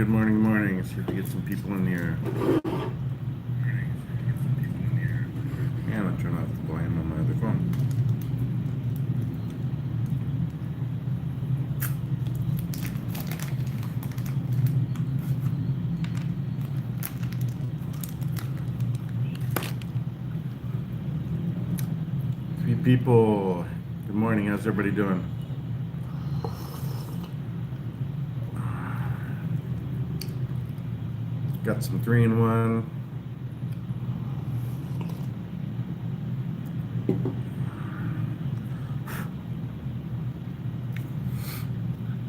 good morning, good morning. Let's see if we get some people in here. Yeah, I'm gonna turn off the volume on my other phone. Three people. Good morning, how's everybody doing? Got some 3-in-1.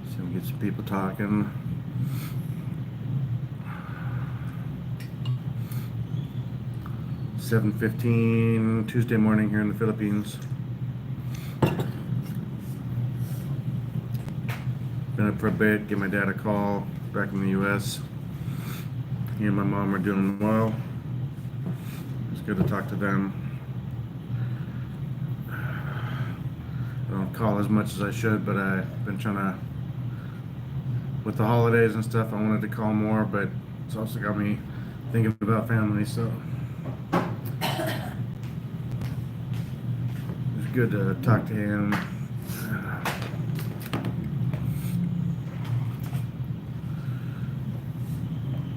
So we get some people talking. $7:15 Tuesday morning here in the Philippines. Been up for a bit, give my dad a call back in the US. He and my mom are doing well. It's good to talk to them. I don't call as much as I should, but I've been trying to, with the holidays and stuff, I wanted to call more, but it's also got me thinking about family, so it's good to talk to him.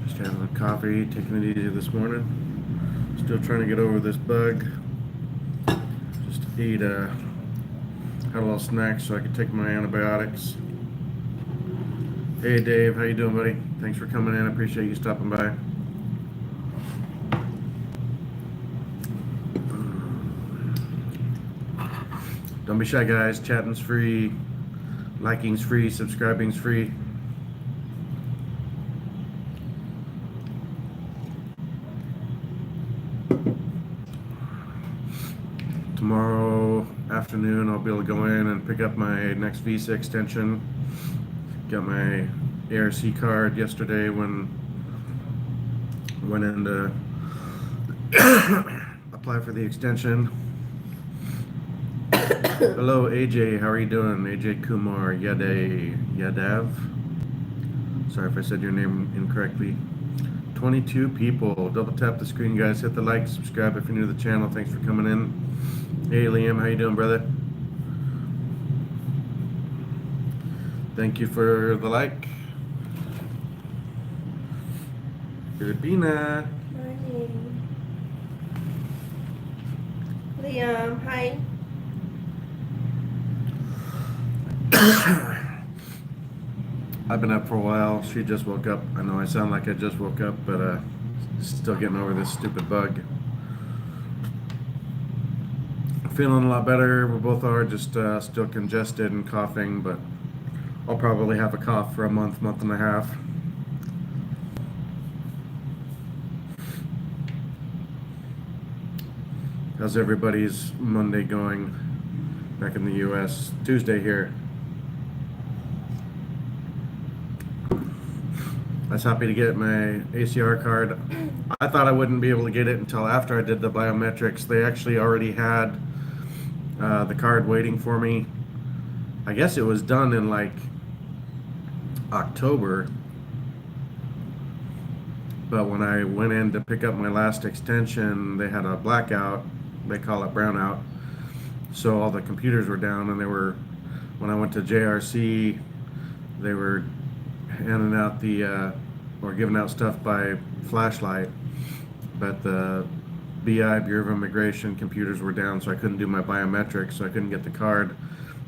Just having a coffee, taking it easy this morning. Still trying to get over this bug. Just ate had a little snack so I could take my antibiotics. Hey Dave, how you doing, buddy? Thanks for coming in. I appreciate you stopping by. Don't be shy, guys. Chatting's free, liking's free, subscribing's free. Tomorrow afternoon I'll be able to go in and pick up my next visa extension. Got my ARC card yesterday when I went in to apply for the extension. Hello AJ, how are you doing? AJ Kumar Yadav. Sorry if I said your name incorrectly. 22 people. Double tap the screen, guys. Hit the like, subscribe if you're new to the channel. Thanks for coming in. Hey Liam, how you doing, brother? Thank you for the like. Filipina. Morning. Liam, hi. I've been up for a while. She just woke up. I know I sound like I just woke up, but still getting over this stupid bug. Feeling a lot better. We both are, just still congested and coughing, but I'll probably have a cough for a month and a half. How's everybody's Monday going back in the US? Tuesday here. I was happy to get my ACR card. I thought I wouldn't be able to get it until after I did the biometrics. They actually already had the card waiting for me. I guess it was done in like October, but when I went in to pick up my last extension, they had a blackout. They call it brownout. So all the computers were down, and when I went to JRC, they were handing out or giving out stuff by flashlight, but the BI, Bureau of Immigration, computers were down, so I couldn't do my biometrics, so I couldn't get the card.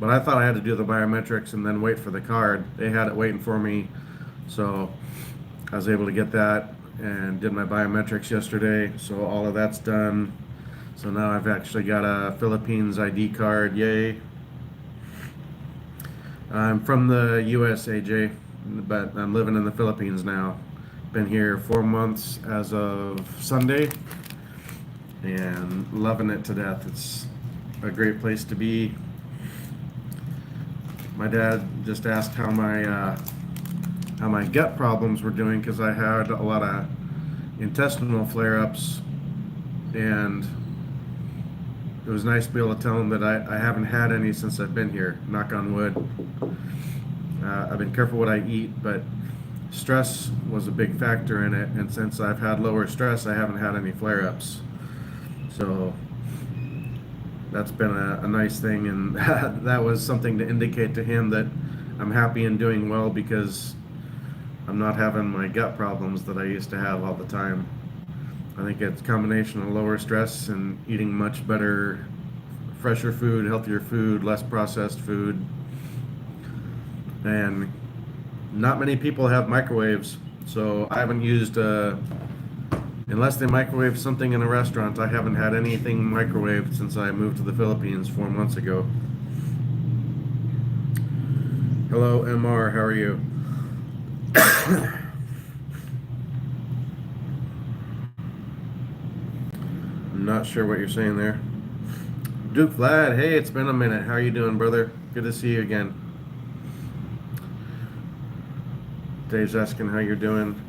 But I thought I had to do the biometrics and then wait for the card. They had it waiting for me, so I was able to get that and did my biometrics yesterday, so all of that's done. So now I've actually got a Philippines ID card, yay. I'm from the US, AJ, but I'm living in the Philippines now. Been here 4 months as of Sunday, and loving it to death. It's a great place to be. My dad just asked how my gut problems were doing, because I had a lot of intestinal flare-ups, and it was nice to be able to tell him that I haven't had any since I've been here, knock on wood. I've been careful what I eat, but stress was a big factor in it, and since I've had lower stress, I haven't had any flare-ups. So that's been a nice thing, and that was something to indicate to him that I'm happy and doing well because I'm not having my gut problems that I used to have all the time. I think it's a combination of lower stress and eating much better, fresher food, healthier food, less processed food. And not many people have microwaves, so I haven't used, unless they microwave something in a restaurant, I haven't had anything microwaved since I moved to the Philippines 4 months ago. Hello, MR, how are you? I'm not sure what you're saying there. Duke Vlad, hey, it's been a minute. How are you doing, brother? Good to see you again. Dave's asking how you're doing.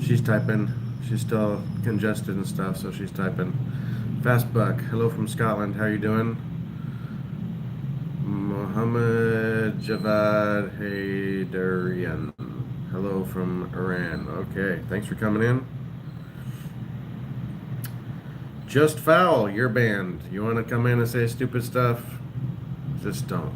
She's typing. She's still congested and stuff, so she's typing. Fast Buck, hello from Scotland. How you doing? Mohammed Javad Haydarian, hello from Iran. Okay, thanks for coming in. Just Foul, you're banned. You want to come in and say stupid stuff? Just don't.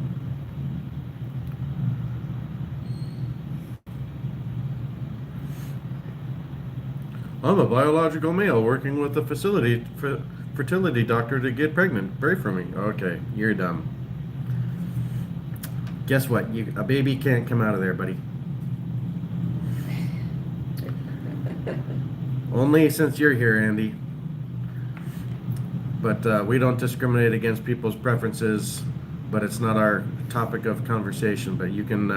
I'm a biological male working with a fertility doctor to get pregnant. Pray for me. Okay, you're dumb. Guess what? A baby can't come out of there, buddy. Only since you're here, Andy. But we don't discriminate against people's preferences. But it's not our topic of conversation. But you can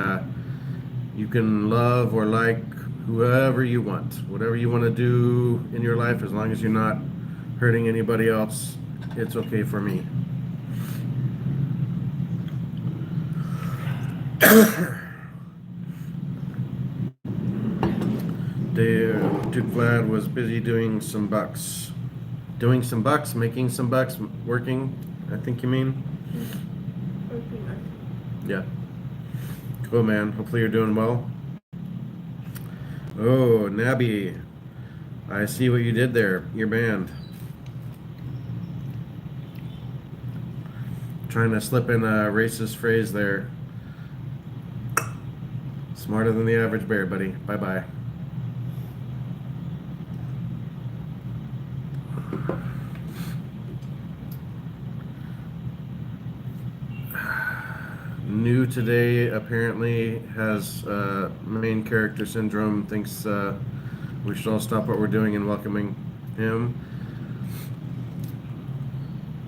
love or like whoever you want, whatever you want to do in your life, as long as you're not hurting anybody else. It's okay for me. Duke Vlad was busy doing some bucks. Doing some bucks, making some bucks, working, I think you mean? Yeah. Cool, man. Hopefully you're doing well. Oh, Nabby. I see what you did there. You're banned. Trying to slip in a racist phrase there. Smarter than the average bear, buddy. Bye-bye. New today apparently has main character syndrome, thinks we should all stop what we're doing and welcoming him.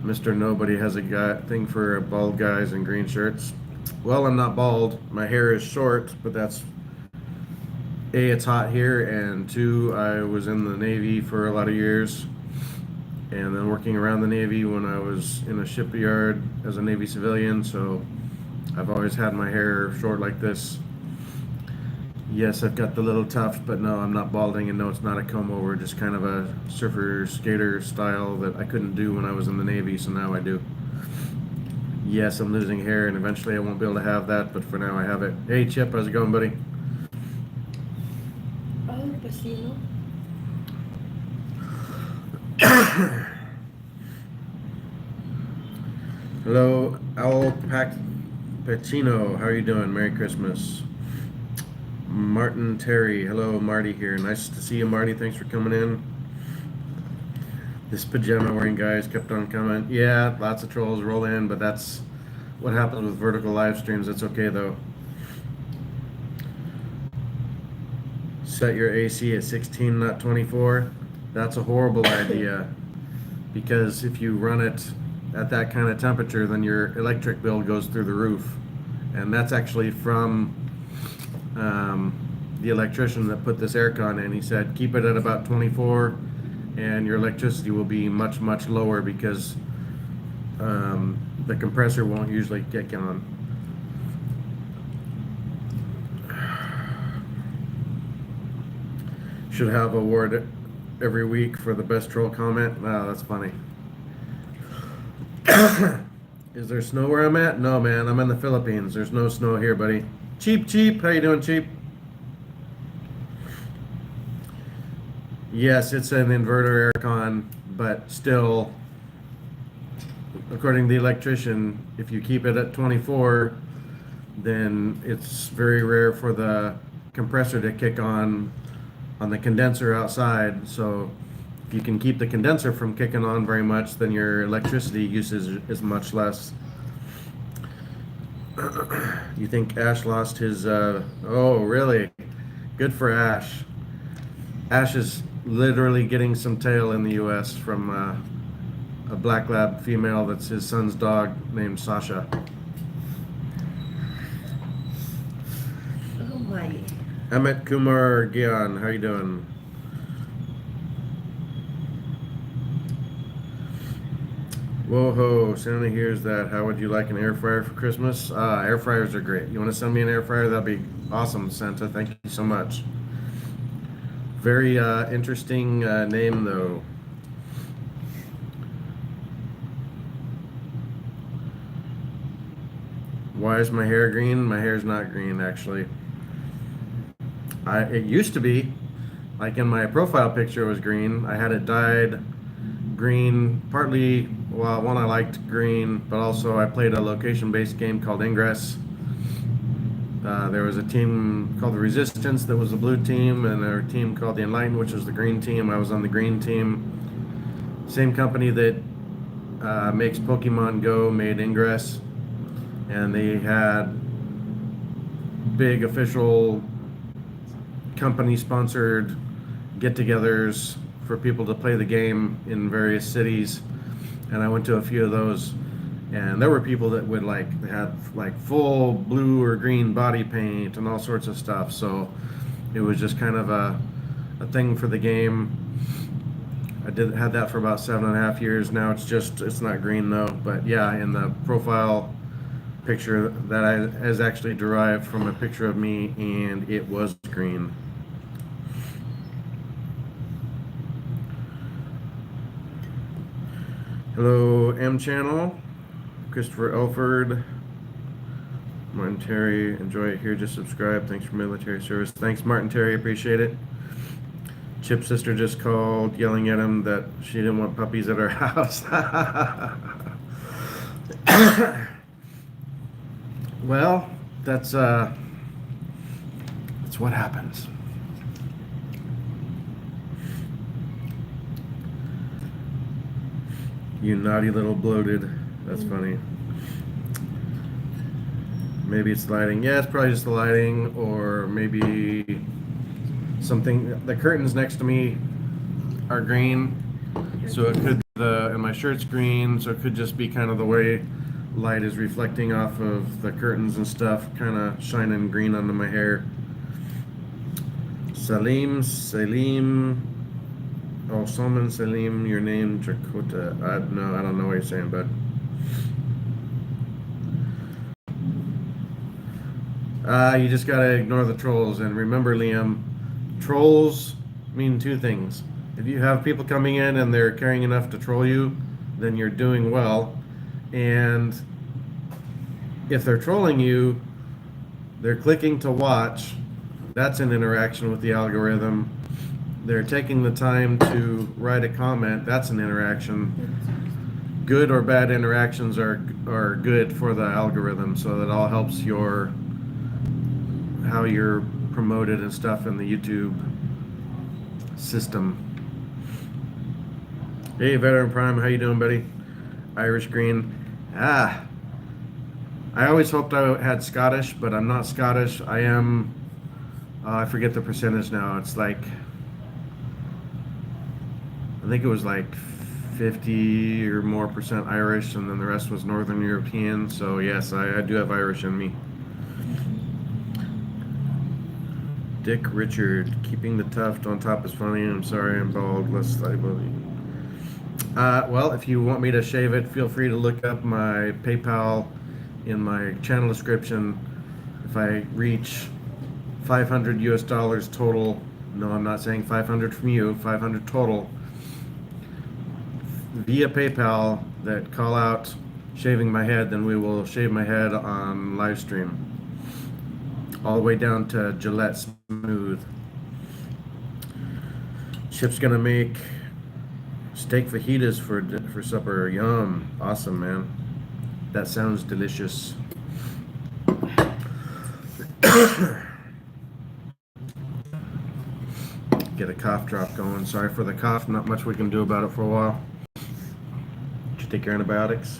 Mr. Nobody has a thing for bald guys in green shirts. Well, I'm not bald. My hair is short, but that's A, it's hot here, and 2, I was in the Navy for a lot of years, and then working around the Navy when I was in a shipyard as a Navy civilian, so I've always had my hair short like this. Yes, I've got the little tuft, but no, I'm not balding, and no, it's not a comb over, just kind of a surfer skater style that I couldn't do when I was in the Navy, so now I do. Yes, I'm losing hair, and eventually I won't be able to have that, but for now I have it. Hey, Chip, how's it going, buddy? Hello, Owl Pacino. How are you doing? Merry Christmas. Martin Terry. Hello, Marty here. Nice to see you, Marty. Thanks for coming in. This pajama wearing guys kept on coming. Yeah, lots of trolls roll in, but that's what happens with vertical live streams. It's okay, though. Set your AC at 16, not 24. That's a horrible idea, because if you run it at that kind of temperature, then your electric bill goes through the roof. And that's actually from the electrician that put this aircon in. He said keep it at about 24 and your electricity will be much, much lower, because the compressor won't usually kick on. Should have award every week for the best troll comment. Wow, that's funny. Is there snow where I'm at? No, man. I'm in the Philippines. There's no snow here, buddy. Cheap, cheap. How you doing, cheap? Yes, it's an inverter aircon, but still, according to the electrician, if you keep it at 24, then it's very rare for the compressor to kick on the condenser outside. So if you can keep the condenser from kicking on very much, then your electricity usage is much less. You think Ash lost his, oh, really? Good for Ash. Ash is literally getting some tail in the U.S. from a black lab female that's his son's dog named Sasha. Oh my. Amit Kumar Gyan, how you doing? Whoa ho, Santa hears that. How would you like an air fryer for Christmas? Air fryers are great. You want to send me an air fryer? That'd be awesome, Santa. Thank you so much. Very interesting name, though. Why is my hair green? My hair's not green, actually. It used to be, like in my profile picture, it was green. I had it dyed green, partly, well, one, I liked green, but also I played a location-based game called Ingress. There was a team called the Resistance that was the blue team, and a team called the Enlightened, which was the green team. I was on the green team. Same company that makes Pokemon Go made Ingress, and they had big official company-sponsored get-togethers for people to play the game in various cities, and I went to a few of those. And there were people that would had full blue or green body paint and all sorts of stuff. So it was just kind of a thing for the game. I had that for about 7.5 years. Now it's not green though. But yeah, in the profile picture that is actually derived from a picture of me, and it was green. Hello, M Channel. Christopher Elford, Martin Terry, enjoy it here, just subscribe. Thanks for military service. Thanks, Martin Terry, appreciate it. Chip's sister just called, yelling at him that she didn't want puppies at her house. Well, that's what happens. You naughty little bloated. That's funny. Maybe it's lighting. Yeah, it's probably just the lighting, or maybe something. The curtains next to me are green, so it could be and my shirt's green, so it could just be kind of the way light is reflecting off of the curtains and stuff, kind of shining green onto my hair. Salim, oh, Salman Salim, your name, Jakota. No, I don't know what you're saying, bud. You just gotta ignore the trolls, and remember, Liam, trolls mean two things. If you have people coming in and they're caring enough to troll you, then you're doing well. And if they're trolling you, they're clicking to watch. That's an interaction with the algorithm. They're taking the time to write a comment. That's an interaction. Good or bad interactions are good for the algorithm, so that all helps how you're promoted and stuff in the YouTube system. Hey, Veteran Prime, how you doing, buddy? Irish Green. I always hoped I had Scottish, but I'm not Scottish. I am, I forget the percentage now. It's I think it was 50 or more percent Irish, and then the rest was Northern European. So yes, I do have Irish in me. Dick Richard, keeping the tuft on top is funny. I'm sorry, I'm bald. Less liability. Well, if you want me to shave it, feel free to look up my PayPal in my channel description. If I reach $500 total, no, I'm not saying 500 from you, 500 total, via PayPal, that call out shaving my head, then we will shave my head on live stream. All the way down to Gillette Smooth. Chip's gonna make steak fajitas for supper. Yum. Awesome, man. That sounds delicious. Get a cough drop going. Sorry for the cough. Not much we can do about it for a while. Did you take your antibiotics?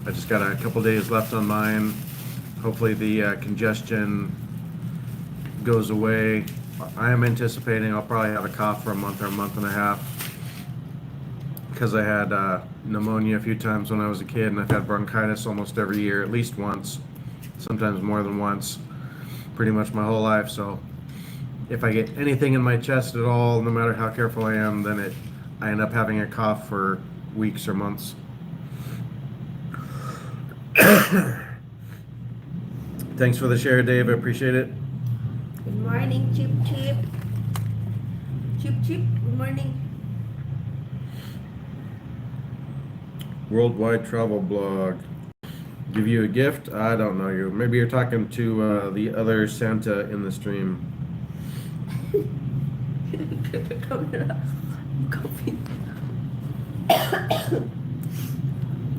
I just got a couple days left on mine. Hopefully the congestion goes away. I am anticipating I'll probably have a cough for a month or a month and a half because I had pneumonia a few times when I was a kid, and I've had bronchitis almost every year, at least once, sometimes more than once, pretty much my whole life. So if I get anything in my chest at all, no matter how careful I am, then I end up having a cough for weeks or months. Thanks for the share, Dave. I appreciate it. Good morning, Chip Chip. Chip Chip, good morning. Worldwide travel blog. Give you a gift? I don't know you. Maybe you're talking to the other Santa in the stream.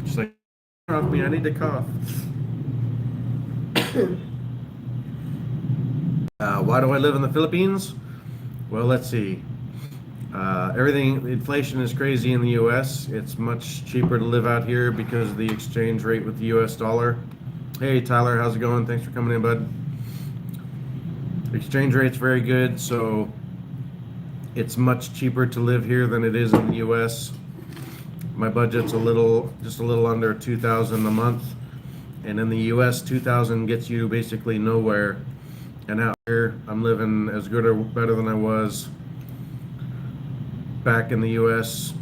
She's like, off me. I need to cough. Why do I live in the Philippines? Well, let's see. Inflation is crazy in the U.S. It's much cheaper to live out here because of the exchange rate with the U.S. dollar. Hey, Tyler, how's it going? Thanks for coming in, bud. Exchange rate's very good, so it's much cheaper to live here than it is in the U.S. My budget's just a little under $2,000 a month, and in the U.S., $2,000 gets you basically nowhere. And out here, I'm living as good or better than I was back in the U.S.,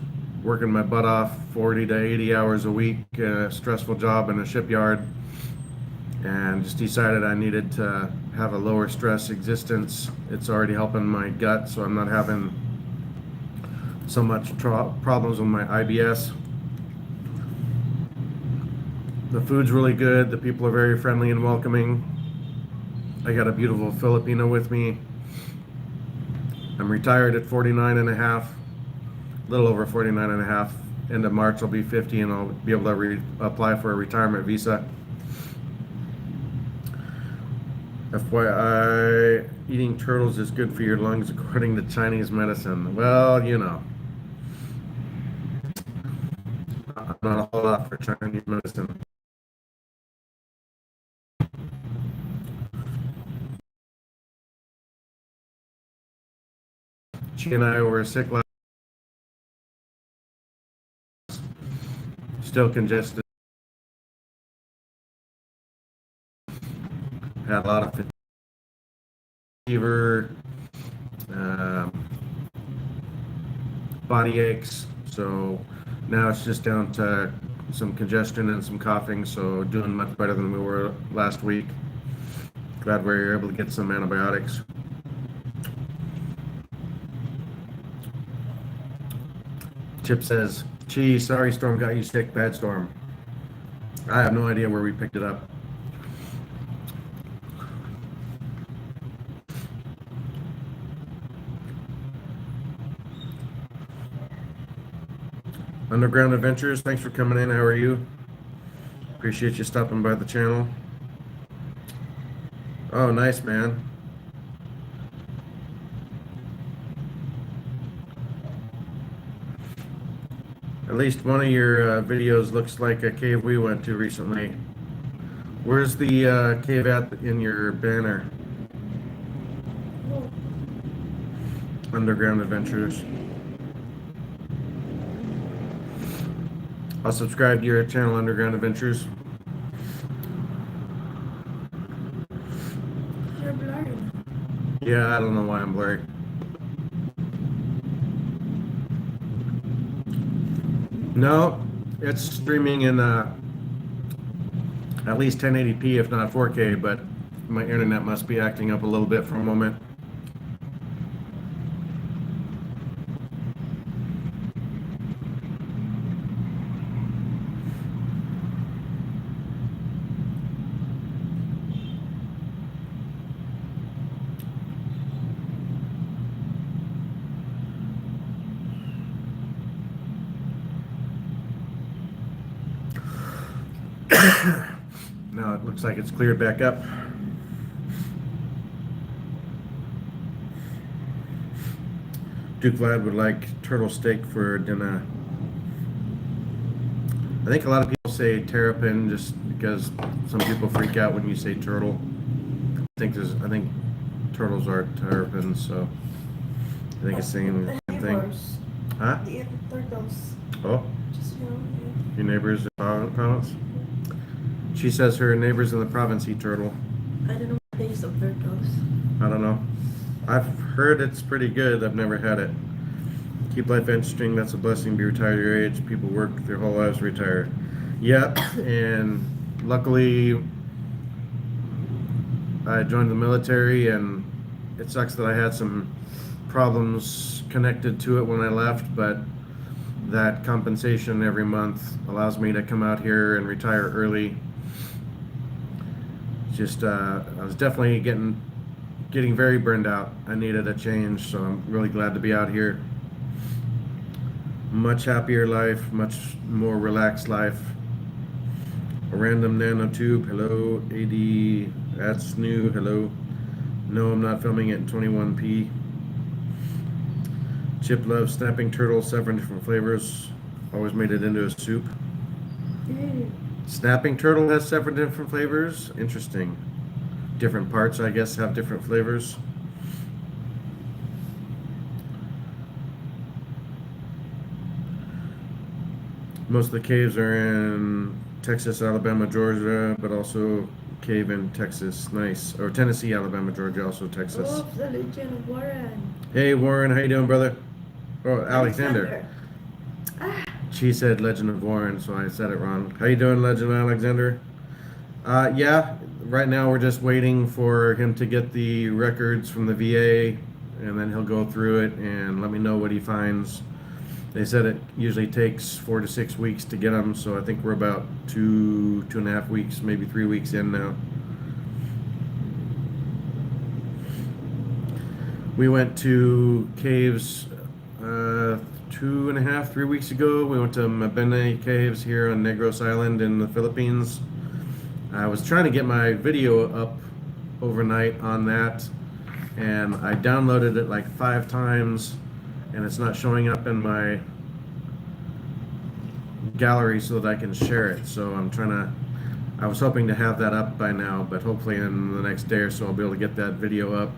working my butt off 40 to 80 hours a week, a stressful job in a shipyard, and just decided I needed to have a lower stress existence. It's already helping my gut, so I'm not having so much problems with my IBS. The food's really good. The people are very friendly and welcoming. I got a beautiful Filipino with me. I'm retired at 49 and a half, a little over 49 and a half. End of March I'll be 50 and I'll be able to apply for a retirement visa. FYI, eating turtles is good for your lungs according to Chinese medicine. Well, you know, I'm not a whole lot for Chinese medicine. She and I were sick last, still congested. Had a lot of fever, body aches. So now it's just down to some congestion and some coughing. So doing much better than we were last week. Glad we were able to get some antibiotics. Chip says, "Gee, sorry, Storm got you sick. Bad Storm." I have no idea where we picked it up. Underground Adventures, thanks for coming in. How are you? Appreciate you stopping by the channel. Oh, nice, man. At least one of your videos looks like a cave we went to recently. Where's the cave at in your banner? Underground Adventures. I'll subscribe to your channel, Underground Adventures. You're blurry. Yeah, I don't know why I'm blurry. No, it's streaming in at least 1080p, if not 4K, but my internet must be acting up a little bit for a moment. Now it looks like it's cleared back up. Duke Vlad would like turtle steak for dinner. I think a lot of people say terrapin just because some people freak out when you say turtle. I think turtles are terrapins, so I think it's the same thing. Neighbors, Huh? they eat turtles. Oh, Just, your neighbors in the province? She says her neighbors in the province eat turtle. I don't know the taste of turtles. I don't know. I've heard it's pretty good. I've never had it. Keep life interesting. That's a blessing. Be retired at your age. People work their whole lives to retire. Yep. And luckily, I joined the military, and it sucks that I had some problems connected to it when I left, but that compensation every month allows me to come out here and retire early. Just, I was definitely getting very burned out. I needed a change, so I'm really glad to be out here. Much happier life, much more relaxed life. A random nanotube, hello. AD, that's new, hello. No, I'm not filming it in 21p. Chip loves snapping turtle, 7 different flavors. Always made it into a soup. Snapping turtle has 7 different flavors. Interesting. Different parts, I guess, have different flavors. Most of the caves are in Texas, Alabama, Georgia, but also cave in Texas. Nice. Or Tennessee, Alabama, Georgia, also Texas. Oh, the Legend of Warren. Hey, Warren, how you doing, brother? Oh, Alexander. She said Legend of Warren, so I said it wrong. How you doing, Legend of Alexander? Yeah, right now we're just waiting for him to get the records from the VA, and then he'll go through it and let me know what he finds. They said it usually takes 4 to 6 weeks to get them, so I think we're about 2.5 weeks, maybe 3 weeks in now. We went to caves 2.5, 3 weeks ago. We went to Mabene Caves here on Negros Island in the Philippines. I was trying to get my video up overnight on that, and I downloaded it like 5 times, and it's not showing up in my gallery so that I can share it. So I was hoping to have that up by now, but hopefully in the next day or so I'll be able to get that video up.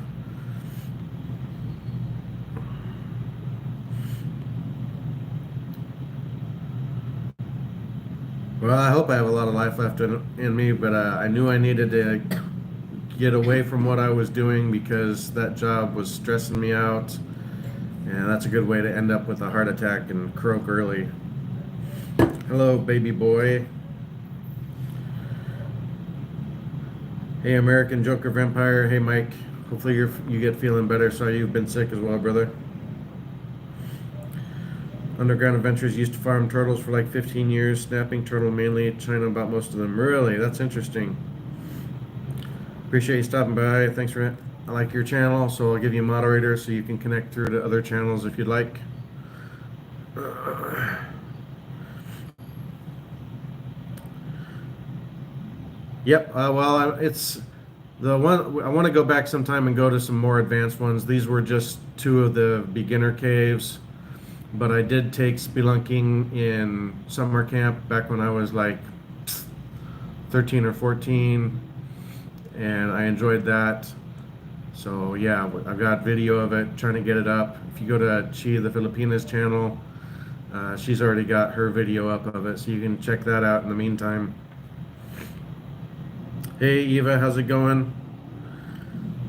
Well, I hope I have a lot of life left in me, but I knew I needed to get away from what I was doing because that job was stressing me out, and that's a good way to end up with a heart attack and croak early. Hello, baby boy. Hey, American Joker Vampire. Hey, Mike. Hopefully you get feeling better. Sorry you've been sick as well, brother. Underground Adventures used to farm turtles for like 15 years. Snapping turtle mainly. China about most of them. Really? That's interesting. Appreciate you stopping by. Thanks for it. I like your channel, so I'll give you a moderator so you can connect through to other channels if you'd like. Yep. Well, it's the one I want to go back sometime and go to some more advanced ones. These were just 2 of the beginner caves, but I did take spelunking in summer camp back when I was like 13 or 14, and I enjoyed that. So yeah, I've got video of it, trying to get it up. If you go to Chi the Filipinas channel, she's already got her video up of it, so you can check that out in the meantime. Hey Eva, how's it going?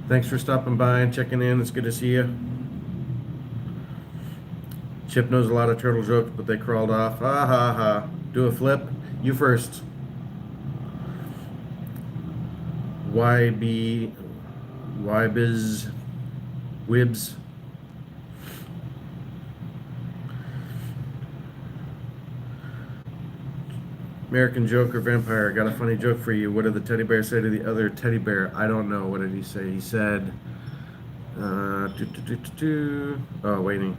Thanks for stopping by and checking in. It's good to see you. Chip knows a lot of turtle jokes, but they crawled off. Ha ha ha. Do a flip. You first. YBiz Wibs. American Joker Vampire, got a funny joke for you. What did the teddy bear say to the other teddy bear? I don't know. What did he say? He said, oh, still waiting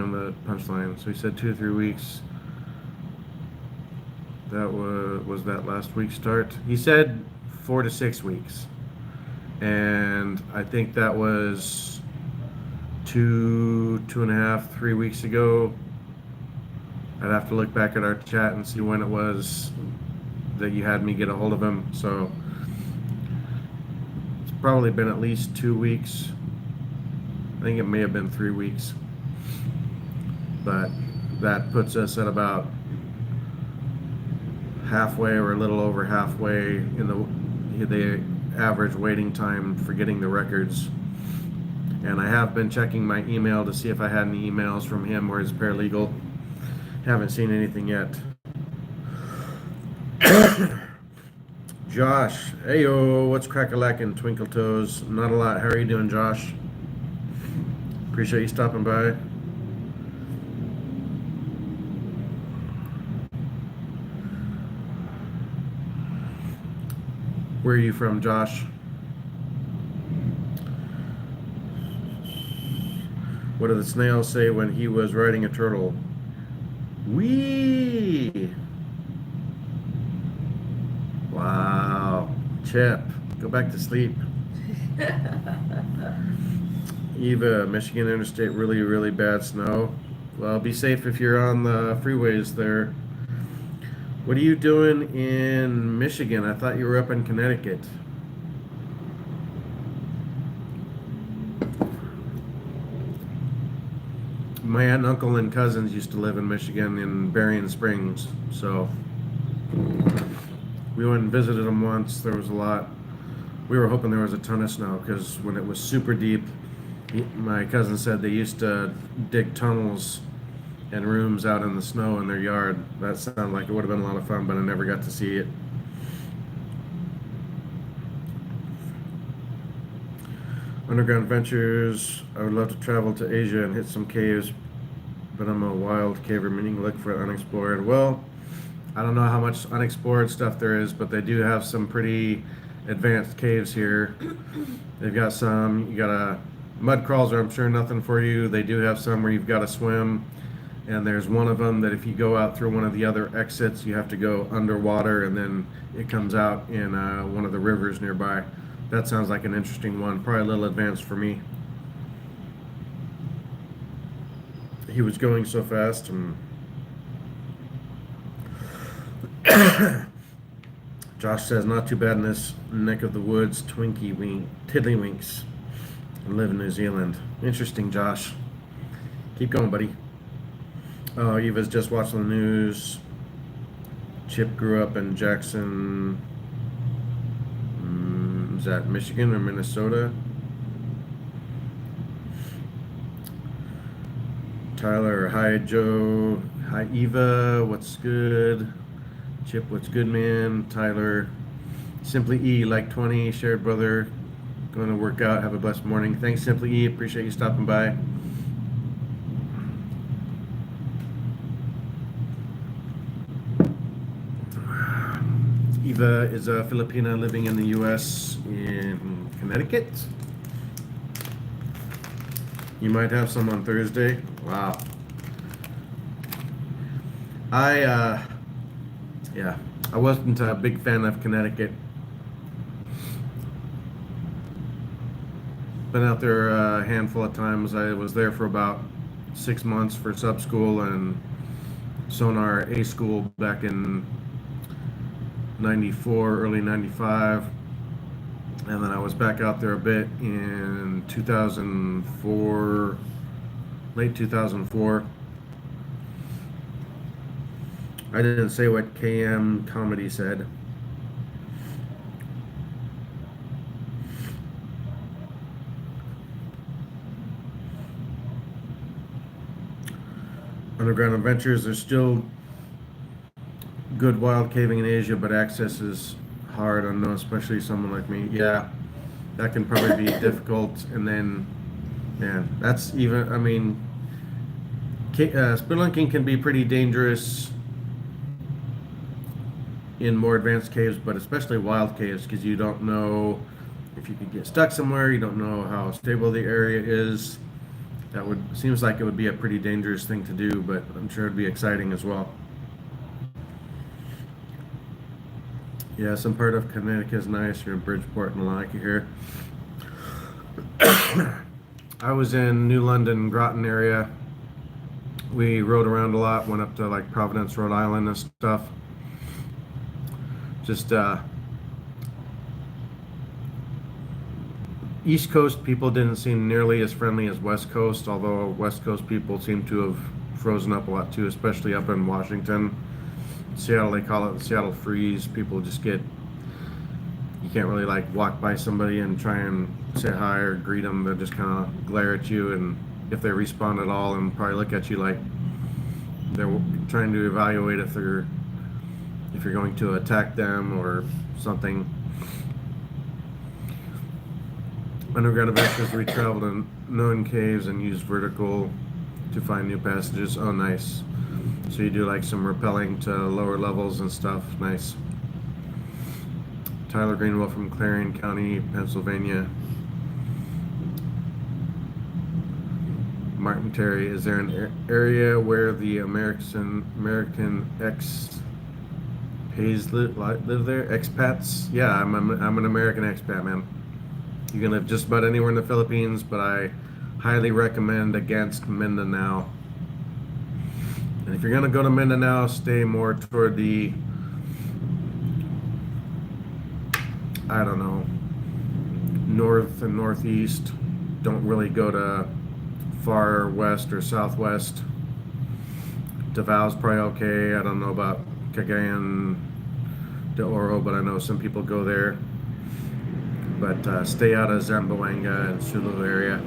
on the punchline. So he said 2 to 3 weeks. That was that last week's start. He said 4 to 6 weeks, and I think that was 2.5, 3 weeks ago. I'd have to look back at our chat and see when it was that you had me get a hold of him. So it's probably been at least 2 weeks. I think it may have been 3 weeks, but that puts us at about halfway or a little over halfway in the average waiting time for getting the records. And I have been checking my email to see if I had any emails from him or his paralegal. Haven't seen anything yet. Josh, heyo, what's crack-a-lackin', Twinkle Toes? Not a lot. How are you doing, Josh? Appreciate you stopping by. Where are you from, Josh? What did the snail say when he was riding a turtle? Wee! Wow. Chip, go back to sleep. Eva, Michigan Interstate, really, really bad snow. Well, be safe if you're on the freeways there. What are you doing in Michigan? I thought you were up in Connecticut. My aunt and uncle and cousins used to live in Michigan in Berrien Springs, so we went and visited them once. There was a lot. We were hoping there was a ton of snow because when it was super deep, my cousin said they used to dig tunnels and rooms out in the snow in their yard. That sounded like it would have been a lot of fun, but I never got to see it. Underground Ventures. I would love to travel to Asia and hit some caves, but I'm a wild caver, meaning look for unexplored. Well, I don't know how much unexplored stuff there is, but they do have some pretty advanced caves here. They've got some, you gotta, mud crawls are I'm sure nothing for you. They do have some where you've got to swim, and there's one of them that if you go out through one of the other exits, you have to go underwater, and then it comes out in one of the rivers nearby. That sounds like an interesting one, probably a little advanced for me. He was going so fast, and Josh says, not too bad in this neck of the woods, tiddlywinks, and live in New Zealand. Interesting, Josh. Keep going, buddy. Oh, Eva's just watching the news. Chip grew up in Jackson. Is that Michigan or Minnesota? Tyler, hi Joe. Hi Eva, what's good? Chip, what's good, man? Tyler, Simply E, like 20, shared brother. Going to work out. Have a blessed morning. Thanks, Simply E. Appreciate you stopping by. Eva is a Filipina living in the U.S. in Connecticut. You might have some on Thursday. Wow. I wasn't a big fan of Connecticut. Been out there a handful of times. I was there for about 6 months for sub school and sonar A school back in 94, early 95. And then I was back out there a bit in 2004, late 2004. I didn't say what KM Comedy said. Underground Adventures, there's still good wild caving in Asia, but access is hard, unknown, especially someone like me. Yeah, that can probably be difficult. And then, yeah, that's even, I mean, spelunking can be pretty dangerous in more advanced caves, but especially wild caves, because you don't know if you could get stuck somewhere. You don't know how stable the area is. That seems like it would be a pretty dangerous thing to do, but I'm sure it'd be exciting as well. Yeah, some part of Connecticut is nice. You're in Bridgeport and I like it here. I was in New London, Groton area. We rode around a lot, went up to like Providence, Rhode Island and stuff. Just East Coast people didn't seem nearly as friendly as West Coast, although West Coast people seem to have frozen up a lot too, especially up in Washington. Seattle, they call it the Seattle freeze. People just get, you can't really like walk by somebody and try and say hi or greet them. They just kind of glare at you, and if they respond at all, and probably look at you like they're trying to evaluate if you're going to attack them or something. Underground adventures, we traveled in known caves and used vertical to find new passages. Oh, nice. So you do like some rappelling to lower levels and stuff. Nice. Tyler Greenwell from Clarion County, Pennsylvania. Martin Terry, is there an area where the American ex-pays live there? Expats? Yeah, I'm an American expat, man. You can live just about anywhere in the Philippines, but I highly recommend against Mindanao. And if you're gonna go to Mindanao, stay more toward the, I don't know, north and northeast. Don't really go to far west or southwest. Davao's probably okay. I don't know about Cagayan de Oro, but I know some people go there. But stay out of Zamboanga and Sulu area.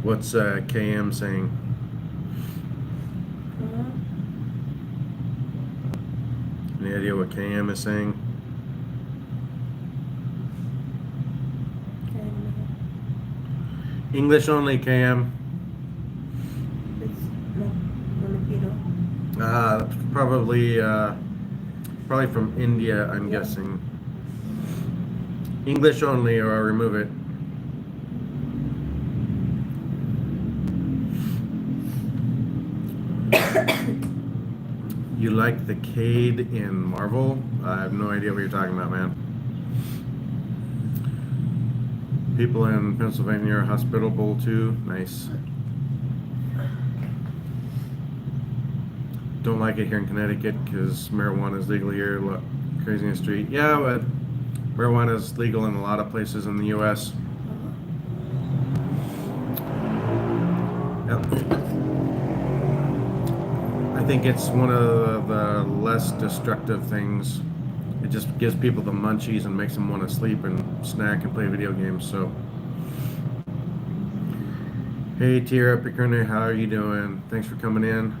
What's KM saying? Any idea what KM is saying? English only, KM. Probably from India, I'm guessing. English only, or I'll remove it. You like the Cade in Marvel? I have no idea what you're talking about, man. People in Pennsylvania are hospitable too. Nice. Don't like it here in Connecticut because marijuana is legal here. Crazy in the street. Yeah, but marijuana is legal in a lot of places in the U.S. I think it's one of the less destructive things. It just gives people the munchies and makes them want to sleep and snack and play video games. So, hey, Tira Pickerne, how are you doing? Thanks for coming in.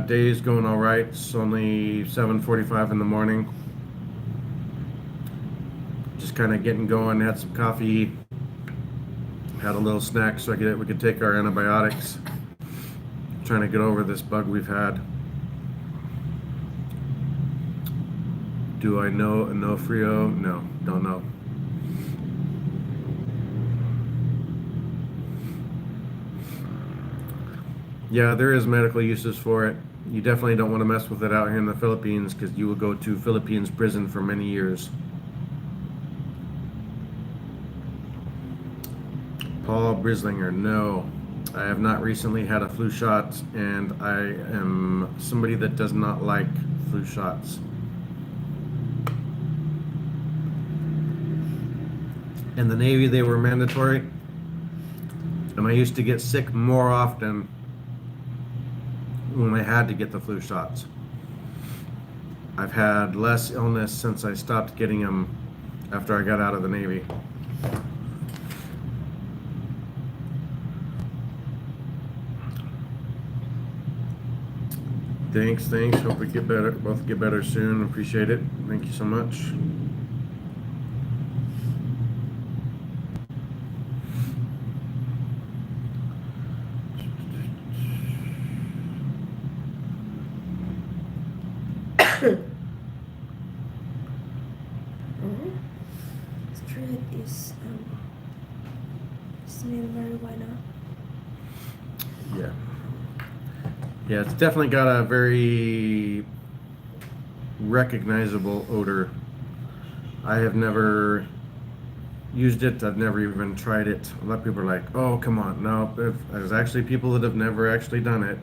Day's going all right. It's only 7:45 in the morning. Just kind of getting going. Had some coffee. Had a little snack so we could take our antibiotics. Trying to get over this bug we've had. Do I know Onofrio? No, don't know. Yeah, there is medical uses for it. You definitely don't want to mess with it out here in the Philippines because you will go to Philippines prison for many years. Paul Brislinger, no. I have not recently had a flu shot, and I am somebody that does not like flu shots. In the Navy, they were mandatory, and I used to get sick more often when I had to get the flu shots. I've had less illness since I stopped getting them after I got out of the Navy. Thanks. Hope we both get better soon. Appreciate it. Thank you so much. Street is smell marijuana. Yeah, it's definitely got a very recognizable odor. I have never used it. I've never even tried it. A lot of people are like, "Oh, come on!" No, there's actually people that have never actually done it.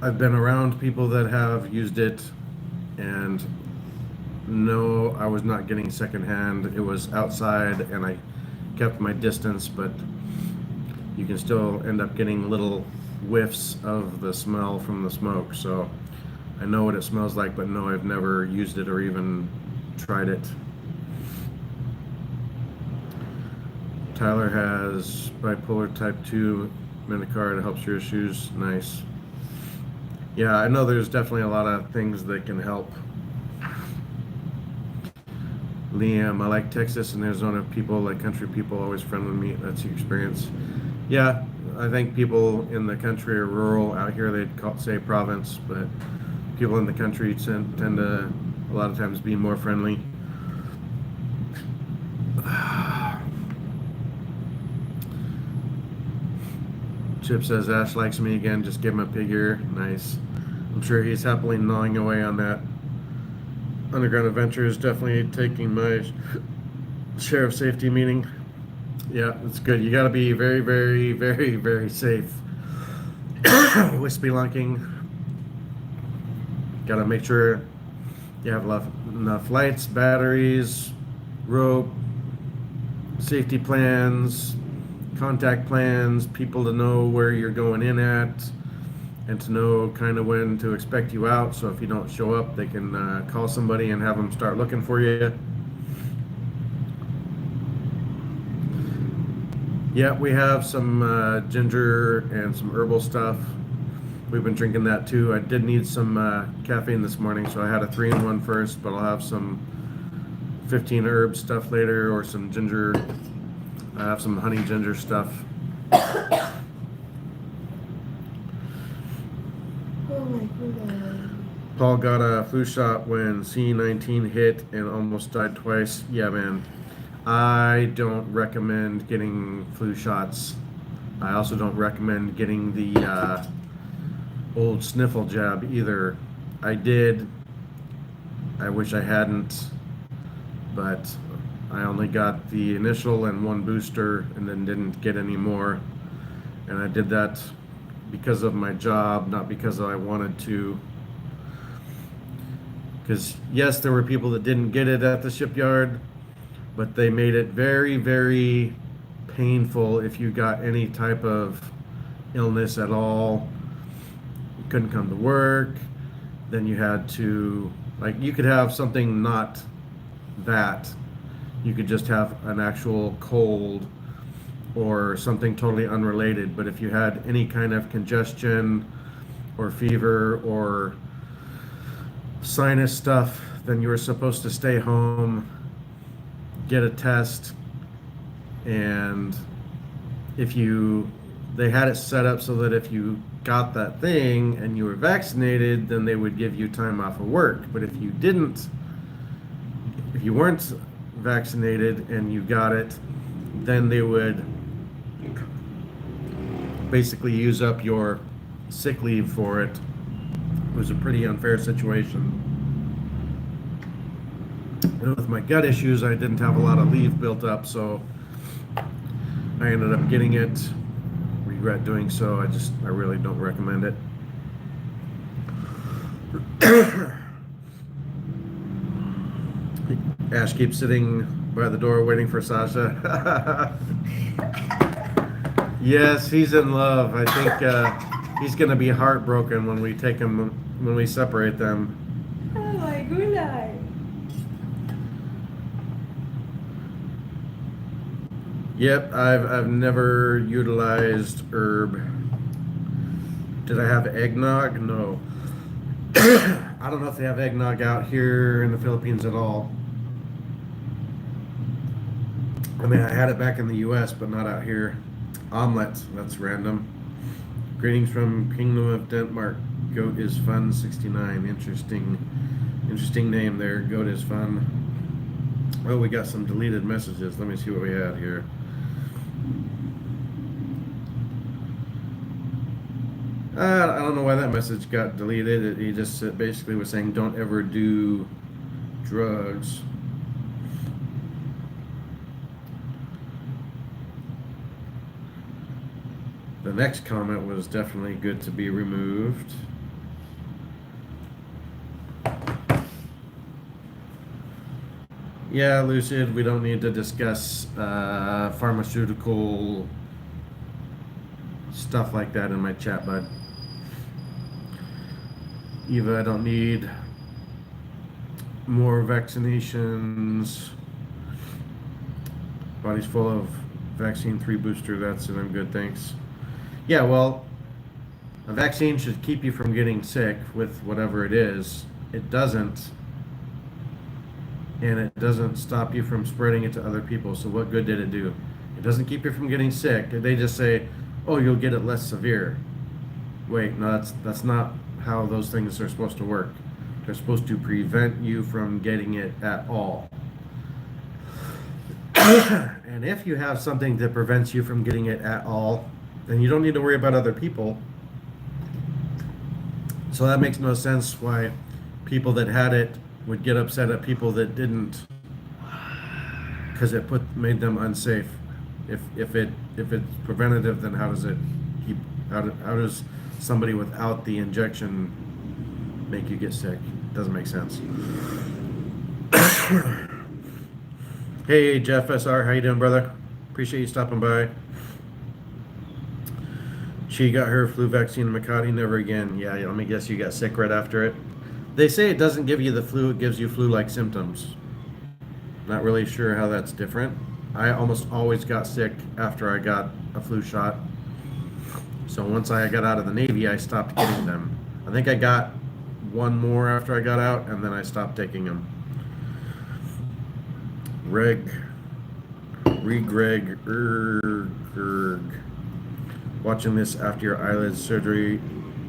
I've been around people that have used it, and no, I was not getting secondhand. It was outside, and I kept my distance, but you can still end up getting little whiffs of the smell from the smoke. So I know what it smells like, but no, I've never used it or even tried it. Tyler has bipolar type 2 Minocar. It helps your issues. Nice. Yeah, I know there's definitely a lot of things that can help. Liam, I like Texas and Arizona people, like country people, always friendly with me. That's the experience. Yeah, I think people in the country are rural. Out here, they'd say province, but people in the country tend to, a lot of times, be more friendly. Chip says Ash likes me again. Just give him a pig ear. Nice. I'm sure he's happily gnawing away on that. Underground Adventure is definitely taking my share of safety meeting. Yeah, it's good. You got to be very, very, very, very safe. With spelunking, got to make sure you have enough lights, batteries, rope, safety plans, contact plans, people to know where you're going in at, and to know kind of when to expect you out. So if you don't show up, they can call somebody and have them start looking for you. Yeah, we have some ginger and some herbal stuff. We've been drinking that too. I did need some caffeine this morning, so I had a 3-in-1 first, but I'll have some 15 herb stuff later, or some ginger. I have some honey ginger stuff. Oh my goodness. Paul got a flu shot when C-19 hit and almost died twice. Yeah, man. I don't recommend getting flu shots. I also don't recommend getting the old sniffle jab either. I did. I wish I hadn't, but I only got the initial and one booster and then didn't get any more. And I did that because of my job, not because I wanted to. Because yes, there were people that didn't get it at the shipyard, but they made it very, very painful if you got any type of illness at all. You couldn't come to work. Then you had to, like, you could have something not that. You could just have an actual cold or something totally unrelated. But if you had any kind of congestion or fever or sinus stuff, then you were supposed to stay home, get a test, and they had it set up so that if you got that thing and you were vaccinated, then they would give you time off of work. But if you weren't vaccinated and you got it, then they would basically use up your sick leave for it. It was a pretty unfair situation. And with my gut issues, I didn't have a lot of leave built up, so I ended up getting it. Regret doing so. I really don't recommend it. Ash keeps sitting by the door waiting for Sasha. Yes, he's in love. I think he's gonna be heartbroken when we separate them. Oh my goodness. Yep, I've never utilized herb. Did I have eggnog? No. I don't know if they have eggnog out here in the Philippines at all. I mean, I had it back in the US, but not out here. Omelette, that's random. Greetings from Kingdom of Denmark. Goat is fun 69. Interesting name there. Goat is fun. Oh, we got some deleted messages. Let me see what we had here. I don't know why that message got deleted. He just basically was saying, don't ever do drugs. The next comment was definitely good to be removed. Yeah, Lucid, we don't need to discuss pharmaceutical stuff like that in my chat, bud. Eva, I don't need more vaccinations. Body's full of vaccine 3 booster. That's it. I'm good, thanks. Yeah, well, a vaccine should keep you from getting sick with whatever it is. It doesn't. And it doesn't stop you from spreading it to other people. So what good did it do? It doesn't keep you from getting sick. They just say, oh, you'll get it less severe. Wait, no, that's not how those things are supposed to work. They're supposed to prevent you from getting it at all. And if you have something that prevents you from getting it at all, then you don't need to worry about other people. So that makes no sense why people that had it would get upset at people that didn't, because it made them unsafe. If it's preventative, then how does somebody without the injection make you get sick? Doesn't make sense. Hey Jeff SR, how you doing, brother? Appreciate you stopping by. She got her flu vaccine in Makati, never again. Yeah, let me guess you got sick right after it. They say it doesn't give you the flu, it gives you flu-like symptoms. Not really sure how that's different. I almost always got sick after I got a flu shot. So once I got out of the Navy, I stopped getting them. I think I got one more after I got out, and then I stopped taking them. Greg, watching this after your eyelid surgery.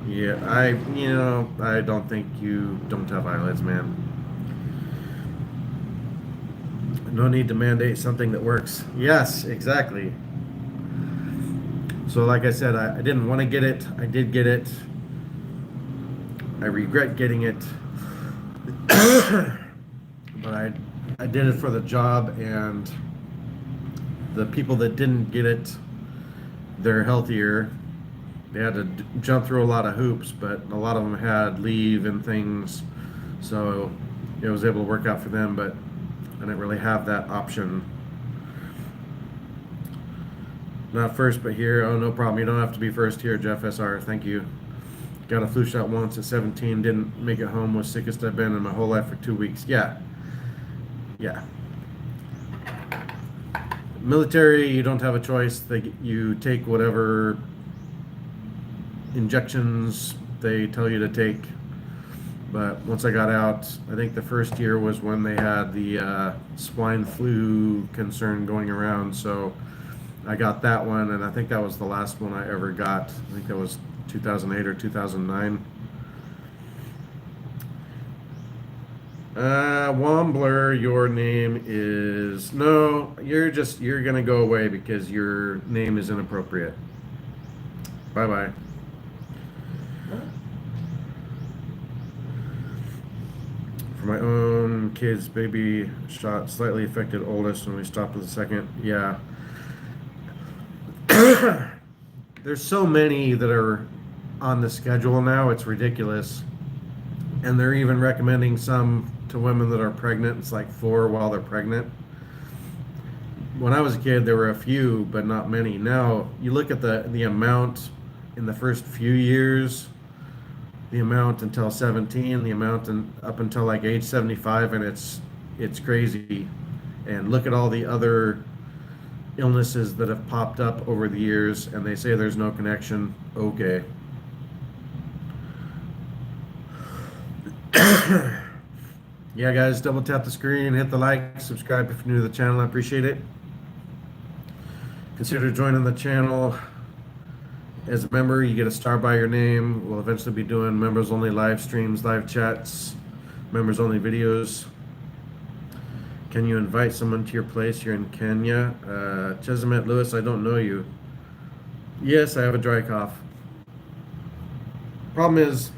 Yeah, I don't think you don't have eyelids, man. No need to mandate something that works. Yes, exactly. So like I said, I didn't want to get it. I did get it. I regret getting it. But I did it for the job, and the people that didn't get it, they're healthier. They had to jump through a lot of hoops, but a lot of them had leave and things, so it was able to work out for them, but I didn't really have that option. Not first, but here. Oh, no problem. You don't have to be first here, Jeff SR. Thank you. Got a flu shot once at 17. Didn't make it home. Was sickest I've been in my whole life for 2 weeks. Yeah. Military, you don't have a choice. You take whatever injections they tell you to take. But once I got out, I think the first year was when they had the swine flu concern going around. So I got that one, and I think that was the last one I ever got. I think that was 2008 or 2009. Wombler, your name is... No, you're gonna go away because your name is inappropriate. Bye-bye. For my own kids, baby shot slightly affected oldest when we stopped at the second. Yeah. There's so many that are on the schedule now, it's ridiculous. And they're even recommending some to women that are pregnant. It's like 4 while they're pregnant. When I was a kid, there were a few, but not many. Now, you look at the amount in the first few years, the amount until 17, the amount up until like age 75, and it's crazy. And look at all the other illnesses that have popped up over the years, and they say there's no connection. Okay. Yeah, guys, double tap the screen, hit the like, subscribe if you're new to the channel. I appreciate it. Consider joining the channel. As a member, you get a star by your name. We'll eventually be doing members only live streams, live chats, members only videos. Can you invite someone to your place? You're in Kenya. Chesamet Lewis, I don't know you. Yes, I have a dry cough. Problem is,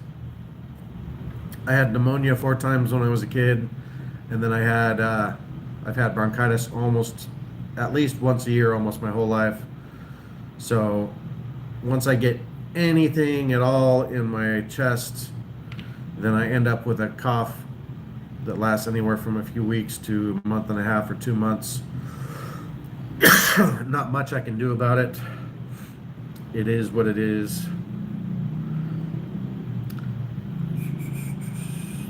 I had pneumonia 4 times when I was a kid, and then I've had bronchitis almost at least once a year, almost my whole life. So once I get anything at all in my chest, then I end up with a cough that lasts anywhere from a few weeks to a month and a half or 2 months. Not much I can do about it. It is what it is.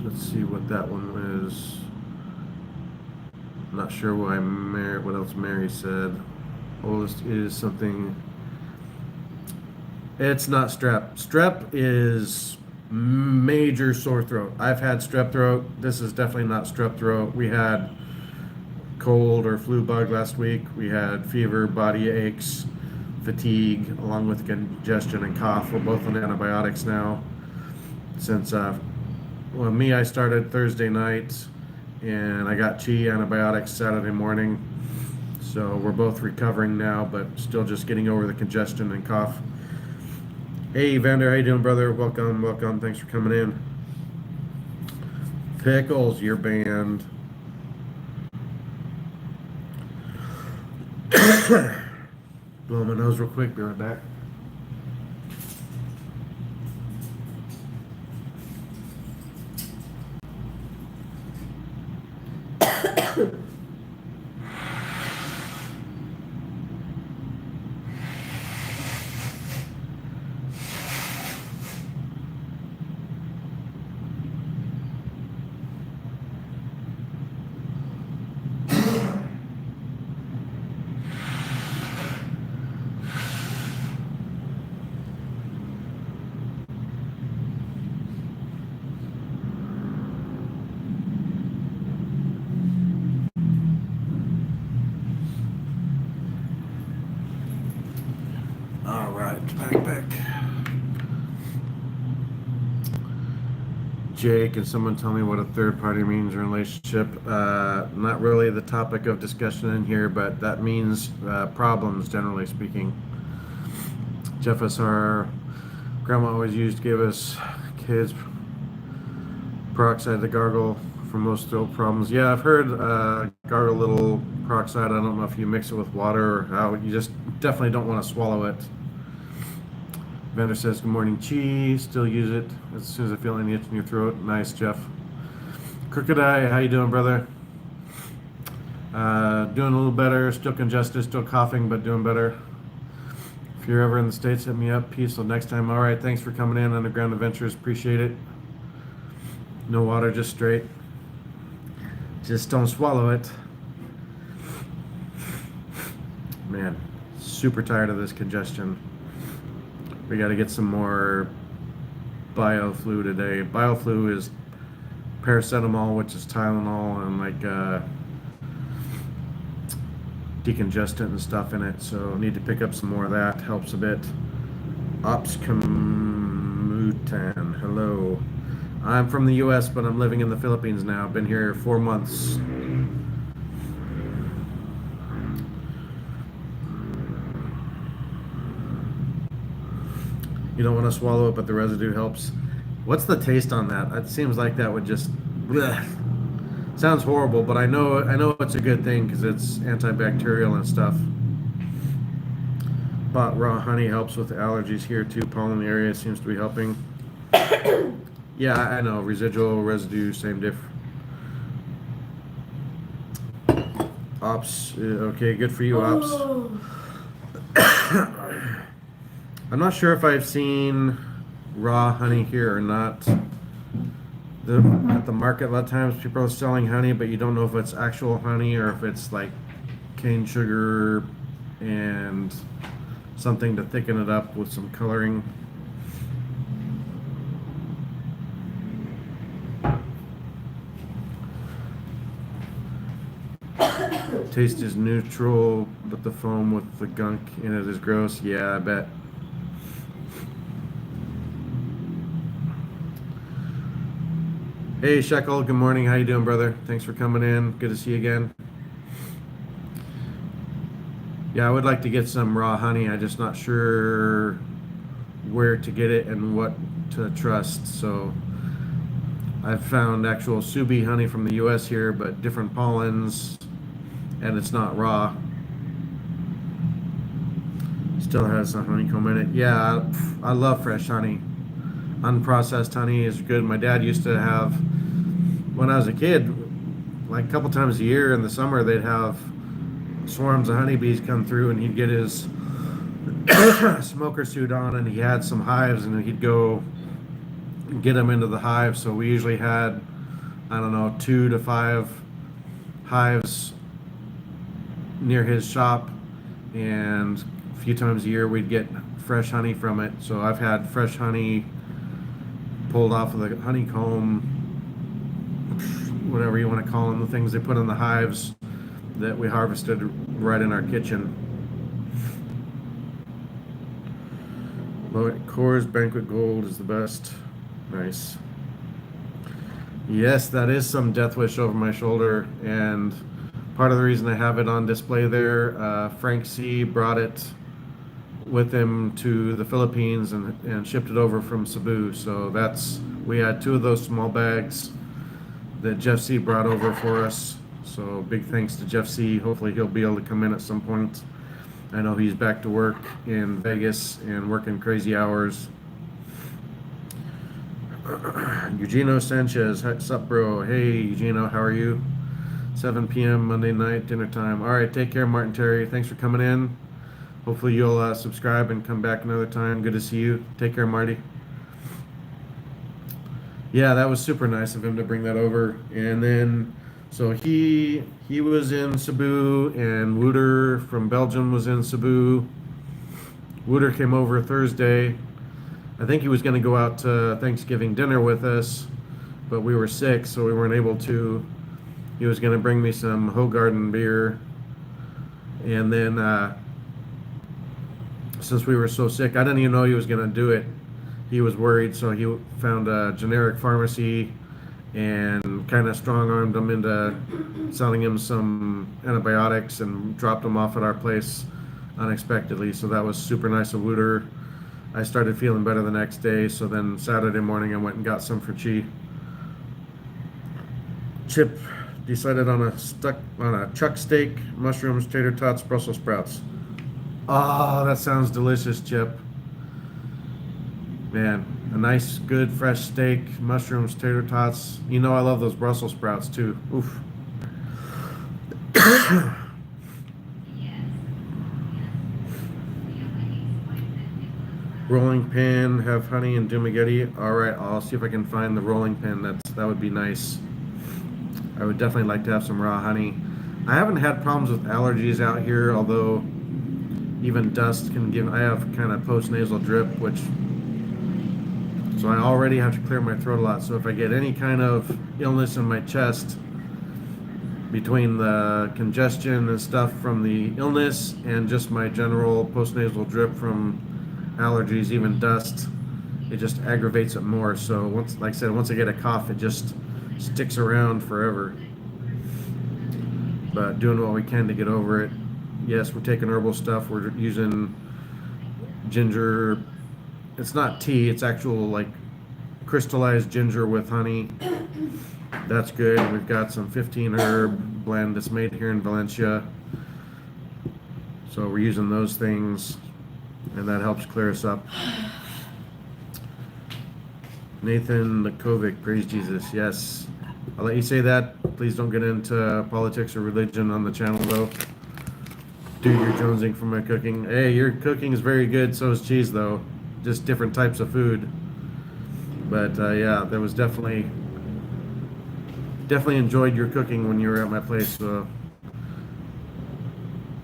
Let's see what that one is. Not sure why what else Mary said. Oldest is something. It's not strep. Strep is major sore throat. I've had strep throat. This is definitely not strep throat. We had cold or flu bug last week. We had fever, body aches, fatigue, along with congestion and cough. We're both on antibiotics now. Since I started Thursday night, and I got Chi antibiotics Saturday morning. So we're both recovering now, but still just getting over the congestion and cough. Hey, Vander, how you doing, brother? Welcome, welcome. Thanks for coming in. Pickles, you're banned. Blow my nose real quick. Be right back. All right, back. Jay, can someone tell me what a third party means in a relationship? Not really the topic of discussion in here, but that means problems, generally speaking. Jeff SR, grandma always used to give us kids peroxide to gargle for most throat problems. Yeah, I've heard gargle a little peroxide. I don't know if you mix it with water or how. You just definitely don't want to swallow it. Vander says, good morning, Chi. Still use it as soon as I feel any itch in your throat. Nice, Jeff. Crooked Eye, how you doing, brother? Doing a little better. Still congested, still coughing, but doing better. If you're ever in the States, hit me up. Peace till next time. All right, thanks for coming in, Underground Adventures. Appreciate it. No water, just straight. Just don't swallow it. Man, super tired of this congestion. We got to get some more BioFlu today. BioFlu is paracetamol, which is Tylenol, and like decongestant and stuff in it. So need to pick up some more of that. Helps a bit. Ops Kamutan, hello. I'm from the U.S., but I'm living in the Philippines now. I've been here 4 months. You don't want to swallow it, but the residue helps. What's the taste on that? It seems like that would just... bleh. Sounds horrible, but I know it's a good thing because it's antibacterial and stuff. But raw honey helps with allergies here too. Pollen area seems to be helping. Yeah, I know. Residual, residue, same diff. Ops, okay, good for you, Ops. I'm not sure if I've seen raw honey here or not. At the market, a lot of times people are selling honey, but you don't know if it's actual honey or if it's like cane sugar and something to thicken it up with some coloring. Taste is neutral, but the foam with the gunk in it is gross. Yeah, I bet. Hey Shekel, good morning. How you doing, brother? Thanks for coming in. Good to see you again. Yeah, I would like to get some raw honey. I'm just not sure where to get it and what to trust. So I've found actual Subi honey from the U.S. here, but different pollens, and it's not raw. Still has some honeycomb in it. Yeah, I love fresh honey. Unprocessed honey is good. My dad used to have, when I was a kid, like a couple times a year in the summer, they'd have swarms of honeybees come through, and he'd get his smoker suit on, and he had some hives, and he'd go get them into the hive. So we usually had, I don't know, 2 to 5 hives near his shop, and a few times a year we'd get fresh honey from it. So I've had fresh honey pulled off of the honeycomb, whatever you want to call them, the things they put in the hives that we harvested right in our kitchen. Coors Banquet Gold is the best. Nice. Yes, that is some Death Wish over my shoulder, and part of the reason I have it on display there, Frank C. brought it with him to the Philippines and shipped it over from Cebu. So we had 2 of those small bags that Jeff C. brought over for us. So big thanks to Jeff C. Hopefully he'll be able to come in at some point. I know he's back to work in Vegas and working crazy hours. Eugenio Sanchez, what's up, bro? Hey, Eugenio, how are you? 7 p.m. Monday night, dinner time. All right, take care, Martin Terry. Thanks for coming in. Hopefully you'll subscribe and come back another time. Good to see you. Take care, Marty. Yeah, that was super nice of him to bring that over. And then, so he was in Cebu, and Wooter from Belgium was in Cebu. Wooter came over Thursday. I think he was going to go out to Thanksgiving dinner with us, but we were sick, so we weren't able to. He was going to bring me some Hoegaarden beer. And then, since we were so sick, I didn't even know he was going to do it. He was worried, so he found a generic pharmacy and kind of strong-armed him into selling him some antibiotics and dropped him off at our place unexpectedly. So that was super nice of Wooter. I started feeling better the next day, so then Saturday morning I went and got some for Chi. Chip decided on a chuck steak, mushrooms, tater tots, Brussels sprouts. Oh, that sounds delicious, Chip. Man, a nice, good, fresh steak, mushrooms, tater tots. You know I love those Brussels sprouts too. Oof. Rolling pin, have honey and dumagetti. All right, I'll see if I can find the rolling pin. That would be nice. I would definitely like to have some raw honey. I haven't had problems with allergies out here, although even dust can give. I have kind of post-nasal drip, so I already have to clear my throat a lot. So if I get any kind of illness in my chest, between the congestion and stuff from the illness and just my general post-nasal drip from allergies, even dust, it just aggravates it more. So like I said, once I get a cough, it just sticks around forever. But doing what we can to get over it. Yes, we're taking herbal stuff. We're using ginger. It's not tea, it's actual like crystallized ginger with honey. That's good. We've got some 15 herb blend that's made here in Valencia. So we're using those things, and that helps clear us up. Nathan Lakovic, praise Jesus. Yes. I'll let you say that. Please don't get into politics or religion on the channel, though. Do your jonesing for my cooking. Hey, your cooking is very good. So is cheese, though. Just different types of food. But yeah, there was definitely enjoyed your cooking when you were at my place. So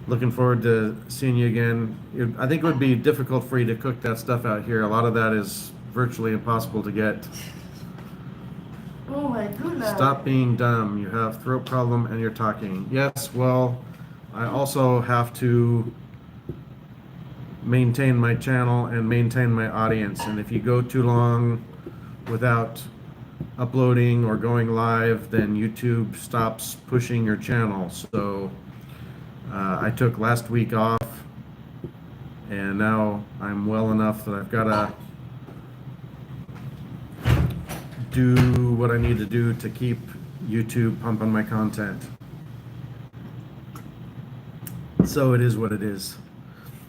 looking forward to seeing you again. I think it would be difficult for you to cook that stuff out here. A lot of that is virtually impossible to get. Oh my goodness. Stop being dumb. You have throat problem and you're talking. Yes, well, I also have to maintain my channel and maintain my audience. And if you go too long without uploading or going live, then YouTube stops pushing your channel. So I took last week off, and now I'm well enough that I've got do what I need to do to keep YouTube pumping my content. So it is what it is.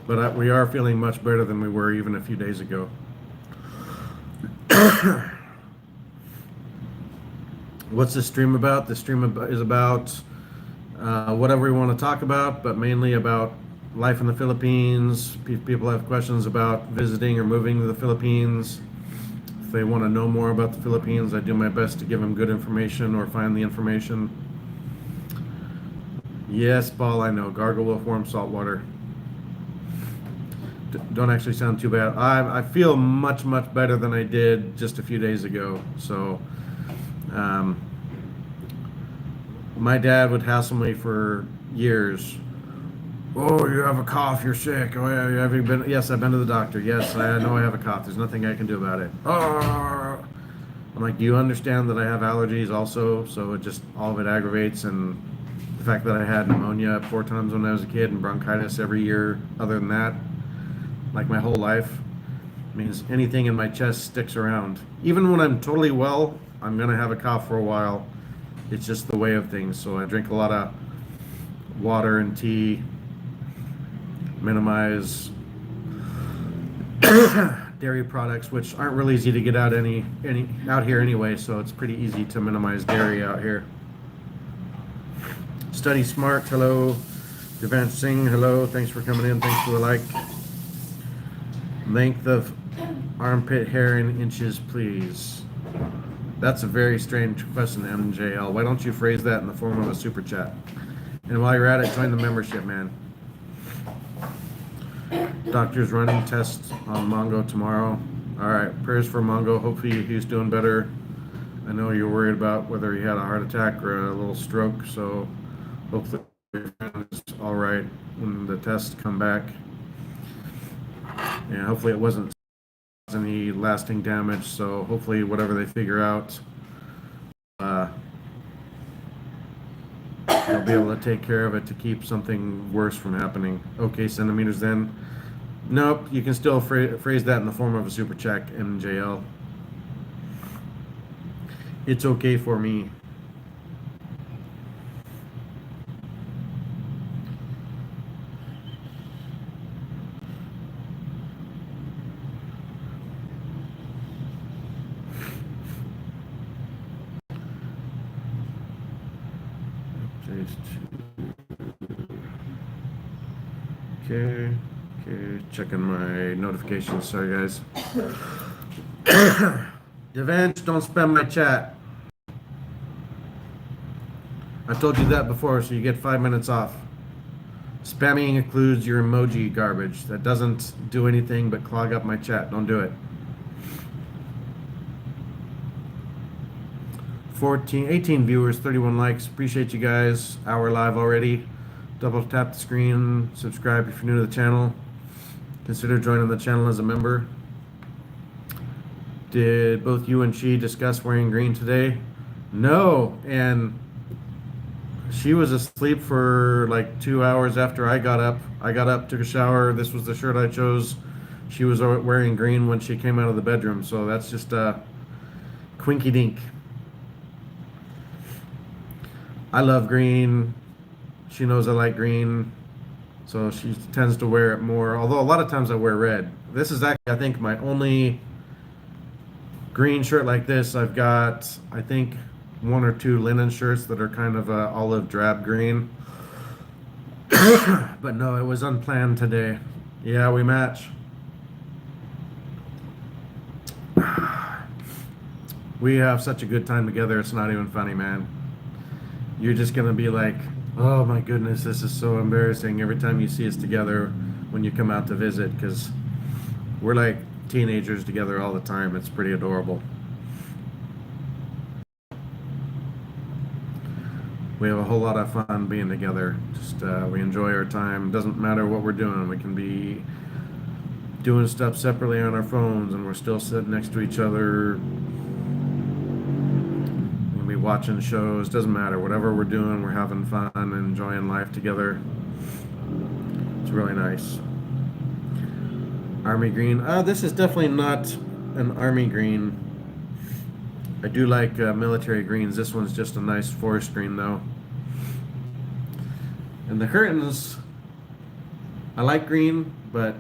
But we are feeling much better than we were even a few days ago. What's this stream about? The stream is about whatever we want to talk about, but mainly about life in the Philippines. People have questions about visiting or moving to the Philippines. If they want to know more about the Philippines, I do my best to give them good information or find the information. Yes, Paul, I know. Gargle with warm salt water. Don't actually sound too bad. I feel much, much better than I did just a few days ago. So, my dad would hassle me for years. Oh, you have a cough, you're sick. Oh, yeah, have you been? Yes, I've been to the doctor. Yes, I know I have a cough. There's nothing I can do about it. Oh. I'm like, do you understand that I have allergies also? So it just, all of it aggravates. And the fact that I had pneumonia 4 times when I was a kid and bronchitis every year, other than that, like my whole life, means anything in my chest sticks around. Even when I'm totally well, I'm going to have a cough for a while. It's just the way of things. So I drink a lot of water and tea, minimize dairy products, which aren't really easy to get out out here anyway, so it's pretty easy to minimize dairy out here. Study Smart, hello. Devansh Singh, hello. Thanks for coming in. Thanks for the like. Length of armpit hair in inches, please. That's a very strange question, MJL. Why don't you phrase that in the form of a super chat? And while you're at it, join the membership, man. Doctor's running tests on Mongo tomorrow. All right, prayers for Mongo. Hopefully he's doing better. I know you're worried about whether he had a heart attack or a little stroke, so hopefully it's all right when the tests come back. And hopefully it wasn't any lasting damage, so hopefully whatever they figure out, they'll be able to take care of it to keep something worse from happening. Okay, centimeters then. Nope, you can still phrase that in the form of a super check, MJL. It's okay for me. Okay, checking my notifications. Sorry, guys. Devansh, don't spam my chat. I told you that before, so you get 5 minutes off. Spamming includes your emoji garbage. That doesn't do anything but clog up my chat. Don't do it. 18 viewers, 31 likes. Appreciate you guys. Hour live already. Double tap the screen, subscribe if you're new to the channel. Consider joining the channel as a member. Did both you and she discuss wearing green today? No, and she was asleep for like 2 hours after I got up. I got up, took a shower. This was the shirt I chose. She was wearing green when she came out of the bedroom, so that's just a quinky dink. I love green. She knows I like green, so she tends to wear it more. Although a lot of times I wear red. This is actually, I think, my only green shirt like this. I've got, I think, 1 or 2 linen shirts that are kind of olive drab green. But no, it was unplanned today. Yeah, we match. We have such a good time together, it's not even funny, man. You're just gonna be like, oh my goodness, this is so embarrassing every time you see us together when you come out to visit, because we're like teenagers together all the time. It's pretty adorable. We have a whole lot of fun being together. Just we enjoy our time. Doesn't matter what we're doing. We can be doing stuff separately on our phones and we're still sitting next to each other. Be watching shows, doesn't matter. Whatever we're doing, we're having fun and enjoying life together. It's really nice. Army green. This is definitely not an army green. I do like military greens. This one's just a nice forest green though. And the curtains, I like green, but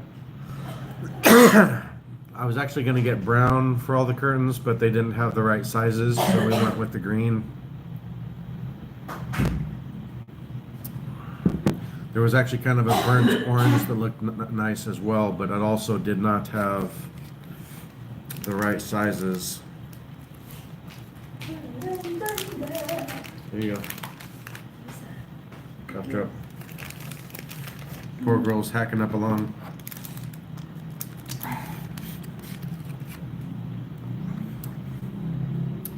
I was actually going to get brown for all the curtains, but they didn't have the right sizes, so we went with the green. There was actually kind of a burnt orange that looked nice as well, but it also did not have the right sizes. There you go. Cough drop. Poor girl's hacking up along.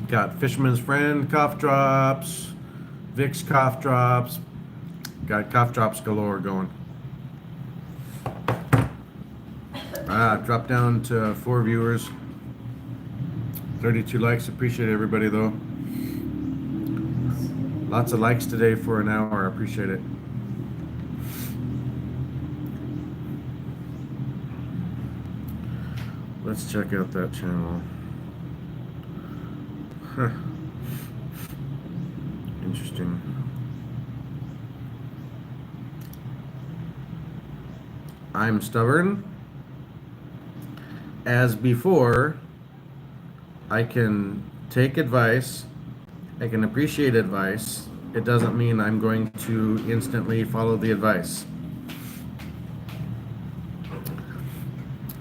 Got Fisherman's Friend cough drops, Vicks cough drops. Got cough drops galore going. Dropped down to 4 viewers. 32 likes. Appreciate everybody though. Lots of likes today for an hour. I appreciate it. Let's check out that channel. Huh. Interesting. I'm stubborn. As before, I can take advice. I can appreciate advice. It doesn't mean I'm going to instantly follow the advice.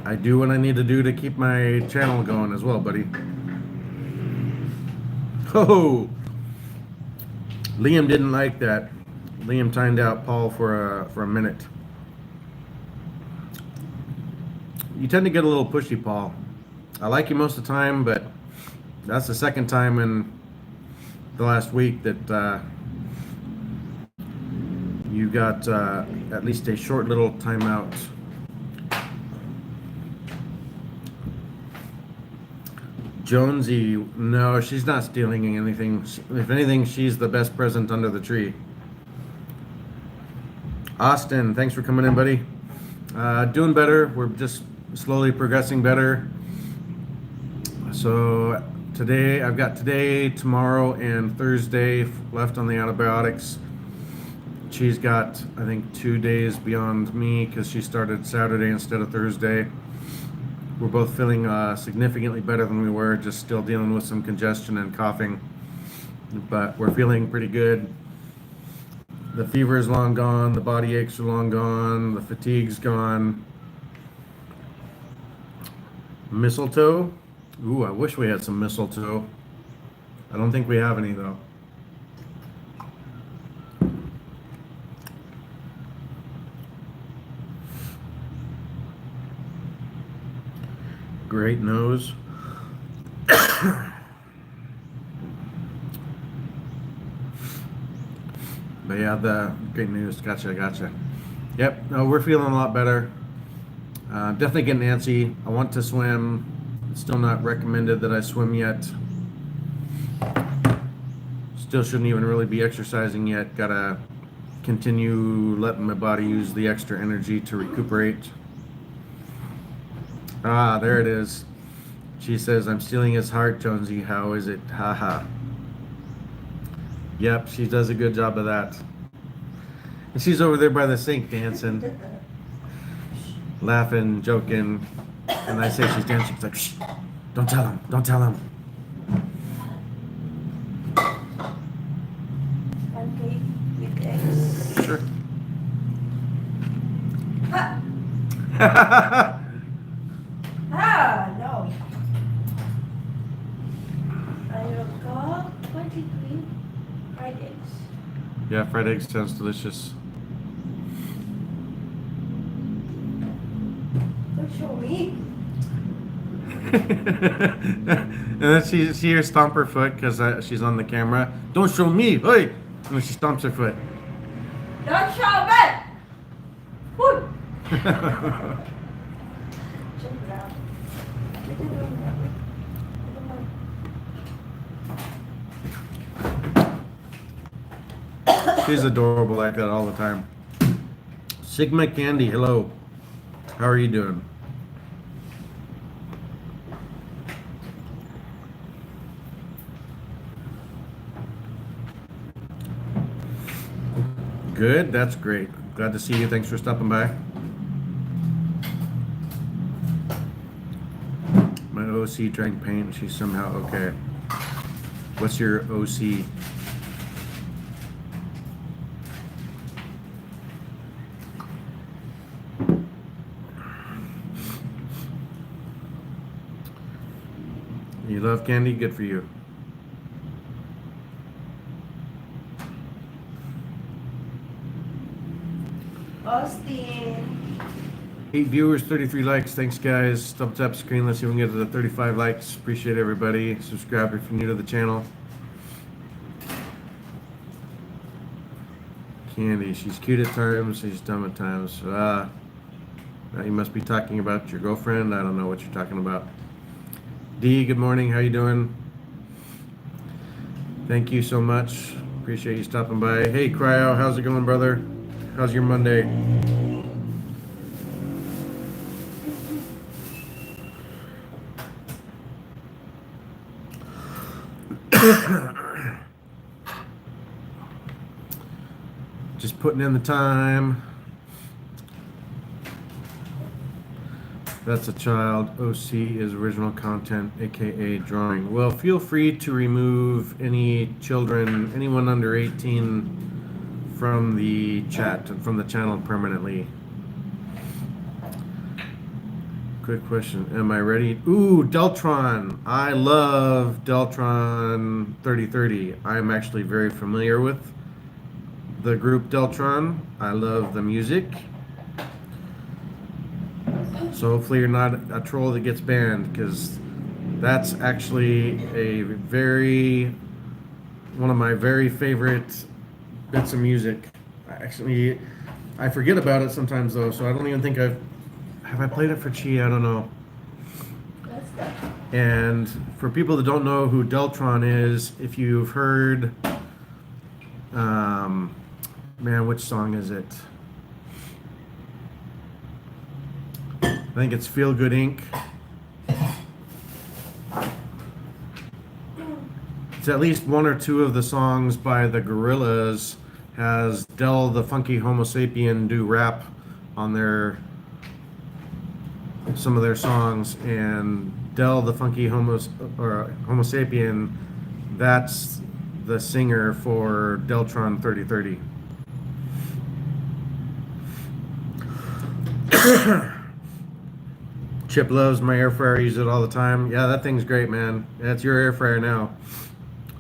I do what I need to do to keep my channel going as well, buddy. Oh, Liam didn't like that. Liam timed out Paul for a minute. You tend to get a little pushy, Paul. I like you most of the time, but that's the second time in the last week that you got at least a short little timeout. Jonesy, no, she's not stealing anything. If anything, she's the best present under the tree. Austin, thanks for coming in, buddy. Doing better. We're just slowly progressing better. So today, I've got today, tomorrow, and Thursday left on the antibiotics. She's got, I think, 2 days beyond me because she started Saturday instead of Thursday. We're both feeling significantly better than we were, just still dealing with some congestion and coughing. But we're feeling pretty good. The fever is long gone, the body aches are long gone, the fatigue's gone. Mistletoe? Ooh, I wish we had some mistletoe. I don't think we have any though. Great nose. But yeah, the great news. Gotcha. Yep, no, we're feeling a lot better. Definitely getting antsy. I want to swim. It's still not recommended that I swim yet. Still shouldn't even really be exercising yet. Gotta continue letting my body use the extra energy to recuperate. Ah, there it is. She says, I'm stealing his heart, Jonesy. How is it? Haha. Yep, she does a good job of that. And she's over there by the sink dancing, laughing, joking. And I say she's dancing. She's like, shh, don't tell him. Don't tell him. Pancake with eggs. Sure. No. I'll go 23 fried eggs. Yeah, fried eggs sounds delicious. Don't show me. And then she hears stomp her foot because she's on the camera. Don't show me, hey! And then she stomps her foot. Don't show me. Food. She's adorable like that all the time. Sigma Candy, hello. How are you doing? Good. That's great. Glad to see you. Thanks for stopping by. My OC drank paint. She's somehow okay. What's your OC? You love candy? Good for you. 8 viewers, 33 likes. Thanks, guys. Double tap the screen. Let's see if we can get to the 35 likes. Appreciate everybody. Subscribe if you're new to the channel. Candy. She's cute at times. She's dumb at times. Now you must be talking about your girlfriend. I don't know what you're talking about. D, good morning. How you doing? Thank you so much. Appreciate you stopping by. Hey, Cryo. How's it going, brother? How's your Monday? Just putting in the time. That's a child. OC is original content, aka drawing. Well, feel free to remove any children, anyone under 18 from the chat and from the channel permanently. Quick question. Am I ready? Ooh, Deltron. I love Deltron 3030. I'm actually very familiar with the group Deltron. I love the music. So hopefully you're not a troll that gets banned, because that's actually one of my very favorite bits of music. I forget about it sometimes though, so I don't even think have I played it for Chi? I don't know. And for people that don't know who Deltron is, if you've heard, man, which song is it? I think it's Feel Good Inc. It's at least one or two of the songs by the Gorillaz has Del the Funky Homo Sapien do rap on some of their songs, and Del the Funky Homo Sapien, that's the singer for Deltron 3030. Chip loves my air fryer. I use it all the time. Yeah, that thing's great, man. That's your air fryer now.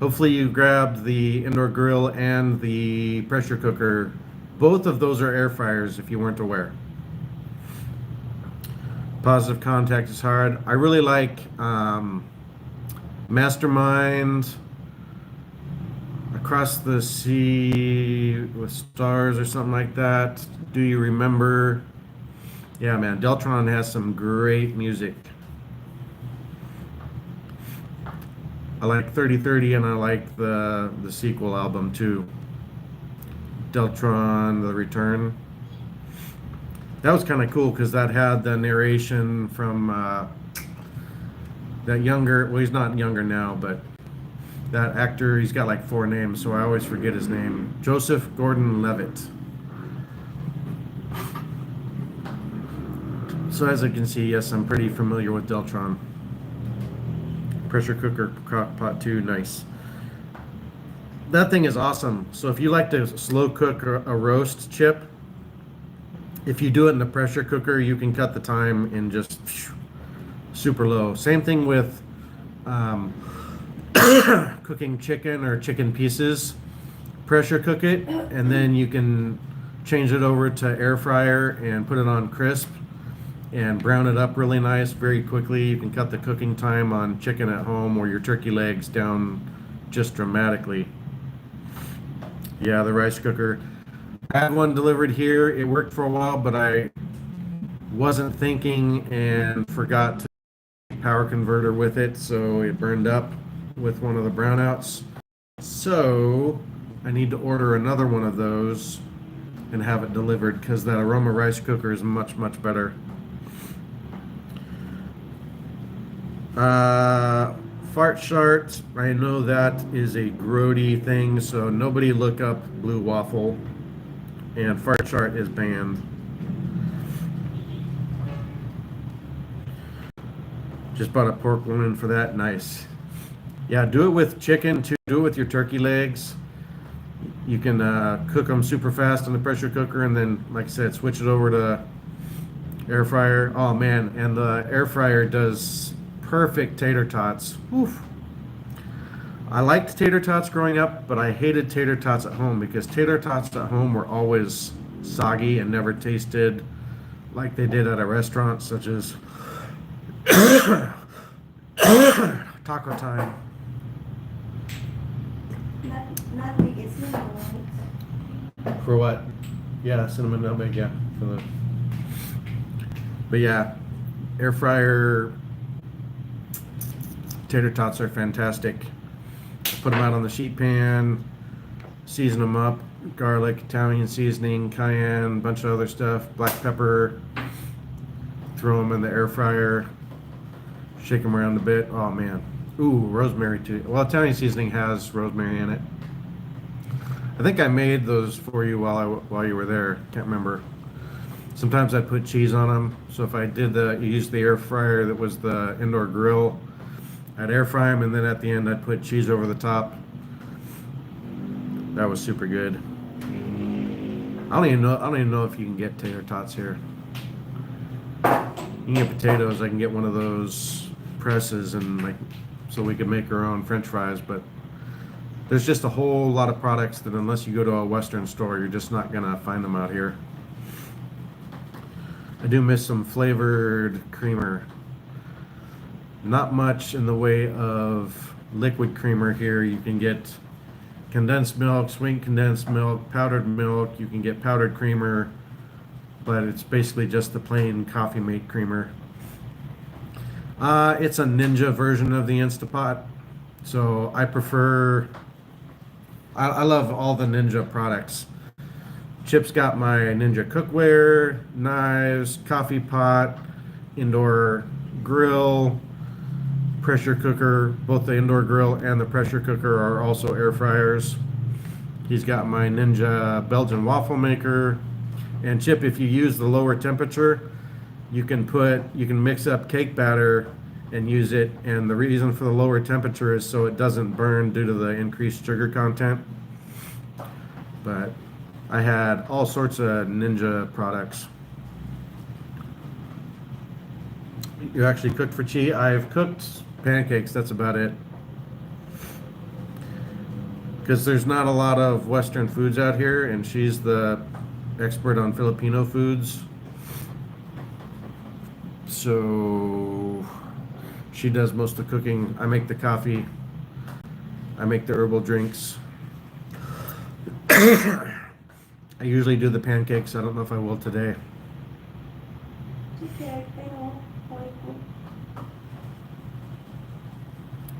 Hopefully you grabbed the indoor grill and the pressure cooker. Both of those are air fryers if you weren't aware. Positive contact is hard. I really like Mastermind, Across the Sea with Stars or something like that. Do You Remember? Yeah, man, Deltron has some great music. I like 3030 and I like the sequel album too. Deltron, The Return. That was kind of cool because that had the narration from that younger, well, he's not younger now, but that actor, he's got like 4 names, so I always forget his name. Joseph Gordon-Levitt. So as you can see, yes, I'm pretty familiar with Deltron. Pressure cooker, crock pot too, nice. That thing is awesome. So if you like to slow cook a roast chip, if you do it in the pressure cooker, you can cut the time in just super low. Same thing with cooking chicken or chicken pieces. Pressure cook it, and then you can change it over to air fryer and put it on crisp and brown it up really nice very quickly. You can cut the cooking time on chicken at home or your turkey legs down just dramatically. Yeah, the rice cooker. I had one delivered here. It worked for a while, but I wasn't thinking and forgot to power converter with it, so it burned up with one of the brownouts. So I need to order another one of those and have it delivered, because that aroma rice cooker is much, much better. Fart shart, I know that is a grody thing, so nobody look up blue waffle. and fart chart is banned. Just bought a pork loin for that. Nice. Yeah, do it with chicken too. Do it with your turkey legs. You can cook them super fast in the pressure cooker, and then, like I said, switch it over to air fryer. Oh man, and the air fryer does perfect tater tots. Oof. I liked tater tots growing up, but I hated tater tots at home because tater tots at home were always soggy and never tasted like they did at a restaurant, such as Taco Time. Not big, it's cinnamon, right? For what? Yeah, cinnamon nutmeg, yeah. For the... But yeah, air fryer tater tots are fantastic. Put them out on the sheet pan, season them up, garlic, Italian seasoning, cayenne, bunch of other stuff, black pepper. Throw them in the air fryer, shake them around a bit. Oh man, ooh, rosemary too. Well, Italian seasoning has rosemary in it. I think I made those for you while you were there. Can't remember. Sometimes I put cheese on them. So if I did use the air fryer that was the indoor grill, I'd air fry them, and then at the end I'd put cheese over the top. That was super good. I don't even know if you can get tater tots here. You can get potatoes. I can get one of those presses, and like, so we could make our own French fries. But there's just a whole lot of products that unless you go to a Western store, you're just not gonna find them out here. I do miss some flavored creamer. Not much in the way of liquid creamer here. You can get condensed milk, sweet condensed milk, powdered milk. You can get powdered creamer, but it's basically just the plain coffee mate creamer. It's a Ninja version of the Instapot. So I prefer, I love all the Ninja products. Chip's got my Ninja cookware, knives, coffee pot, indoor grill, pressure cooker. Both the indoor grill and the pressure cooker are also air fryers. He's got my Ninja Belgian waffle maker. And Chip, if you use the lower temperature, you can mix up cake batter and use it. And the reason for the lower temperature is so it doesn't burn due to the increased sugar content. But I had all sorts of Ninja products. You actually cooked for Chi? I've cooked pancakes, that's about it. Because there's not a lot of Western foods out here, and she's the expert on Filipino foods. So she does most of the cooking. I make the coffee. I make the herbal drinks. I usually do the pancakes. I don't know if I will today.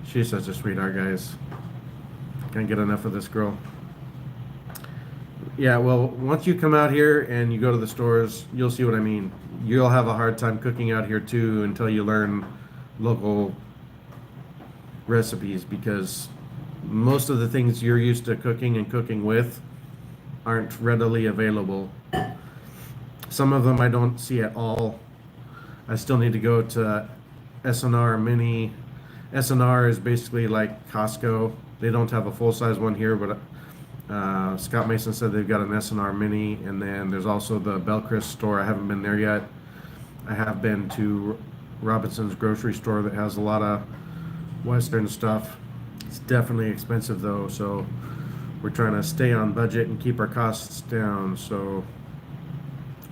She's such a sweetheart, guys. Can't get enough of this girl. Yeah, well, once you come out here and you go to the stores, you'll see what I mean. You'll have a hard time cooking out here too until you learn local recipes, because most of the things you're used to cooking and cooking with aren't readily available. Some of them I don't see at all. I still need to go to SNR Mini. SNR is basically like Costco. They don't have a full-size one here, but Scott Mason said they've got an SNR Mini, and then there's also the Belchrist store. I haven't been there yet. I have been to Robinson's grocery store that has a lot of Western stuff. It's definitely expensive though, so we're trying to stay on budget and keep our costs down. So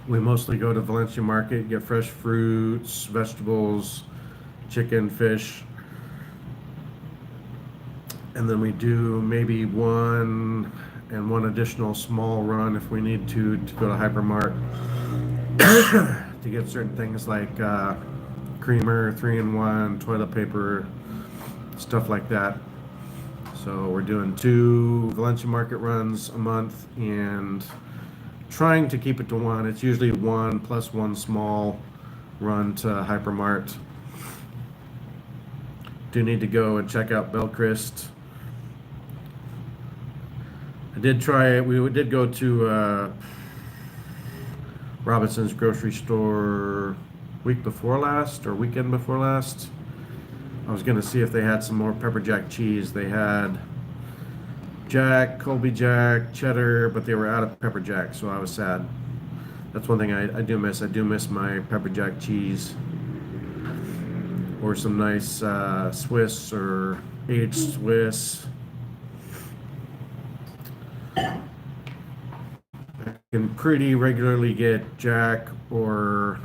we mostly go to Valencia Market, get fresh fruits, vegetables, chicken, fish. And then we do maybe one additional small run if we need to go to Hypermart to get certain things like creamer, 3-in-1, toilet paper, stuff like that. So we're doing 2 Valencia Market runs a month and trying to keep it to 1. It's usually 1 plus 1 small run to Hypermart. Do need to go and check out Belchrist. I did try it. We did go to Robinson's grocery store week before last or weekend before last. I was gonna see if they had some more pepper jack cheese. They had Jack, Colby Jack, cheddar, but they were out of pepper jack, so I was sad. That's one thing I do miss. I do miss my pepper jack cheese, or some nice Swiss or aged Swiss. I can pretty regularly get Jack or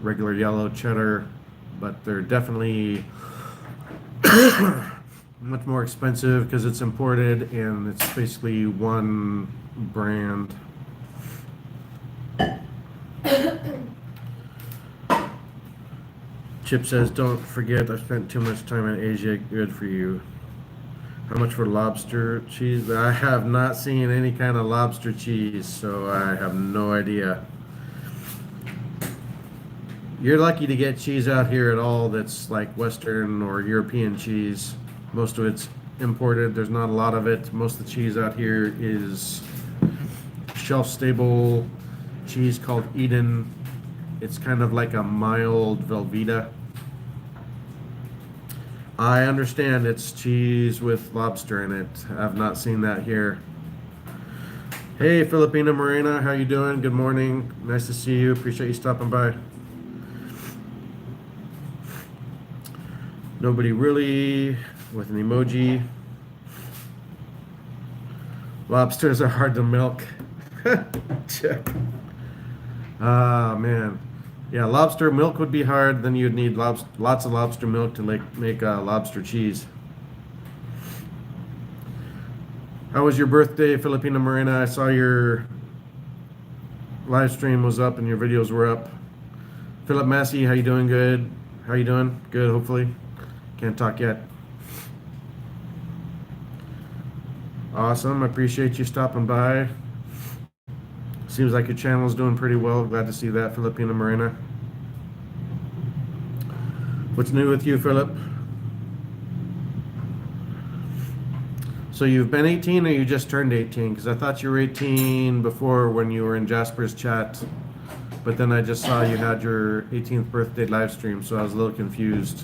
regular yellow cheddar, but they're definitely much more expensive because it's imported and it's basically one brand. Chip says, don't forget I spent too much time in Asia. Good for you. How much for lobster cheese? I have not seen any kind of lobster cheese, so I have no idea. You're lucky to get cheese out here at all that's like Western or European cheese. Most of it's imported. There's not a lot of it. Most of the cheese out here is shelf-stable cheese called Eden. It's kind of like a mild Velveeta. I understand it's cheese with lobster in it. I've not seen that here. Hey, Filipina Morena, how you doing? Good morning. Nice to see you. Appreciate you stopping by. Nobody really with an emoji. Lobsters are hard to milk. Check. Ah, man. Yeah, lobster milk would be hard. Then you'd need lots of lobster milk to make lobster cheese. How was your birthday, Filipina Morena? I saw your live stream was up and your videos were up. Philip Massey, how you doing? Good. How you doing? Good, hopefully. Can't talk yet. Awesome. I appreciate you stopping by. Seems like your channel is doing pretty well. Glad to see that, Filipina Morena. What's new with you, Philip? So you've been 18 or you just turned 18? Because I thought you were 18 before when you were in Jasper's chat. But then I just saw you had your 18th birthday live stream, so I was a little confused.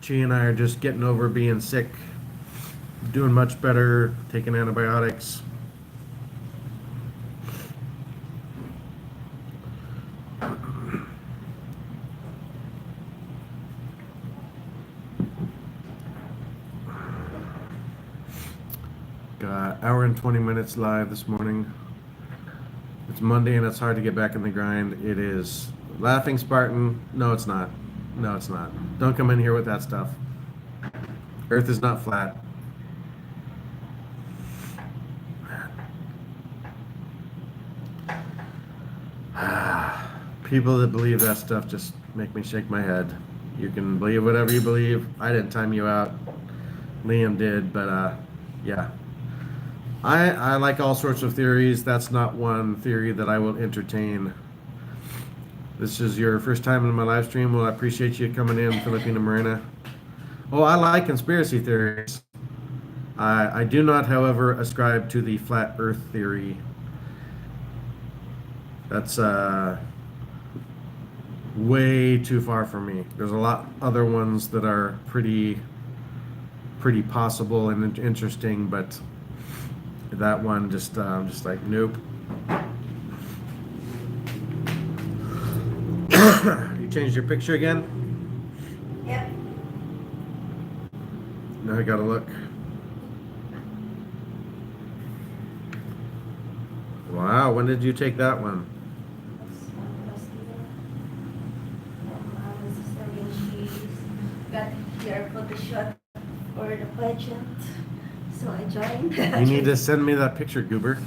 Chi and I are just getting over being sick, doing much better, taking antibiotics. Got an hour and 20 minutes live this morning. It's Monday and it's hard to get back in the grind. It is. Laughing Spartan, no it's not. No, it's not. Don't come in here with that stuff. Earth is not flat. People that believe that stuff just make me shake my head. You can believe whatever you believe. I didn't time you out. Liam did, but yeah. I like all sorts of theories. That's not one theory that I will entertain. This is your first time in my live stream. Well, I appreciate you coming in, Filipina Morena. Oh, I like conspiracy theories. I do not, however, ascribe to the flat Earth theory. That's way too far for me. There's a lot other ones that are pretty possible and interesting, but that one just I'm just like nope. You changed your picture again? Yep. Now I gotta look. Wow, when did you take that one? Got here for the shot for the pageant, so I joined. You need to send me that picture, Goober.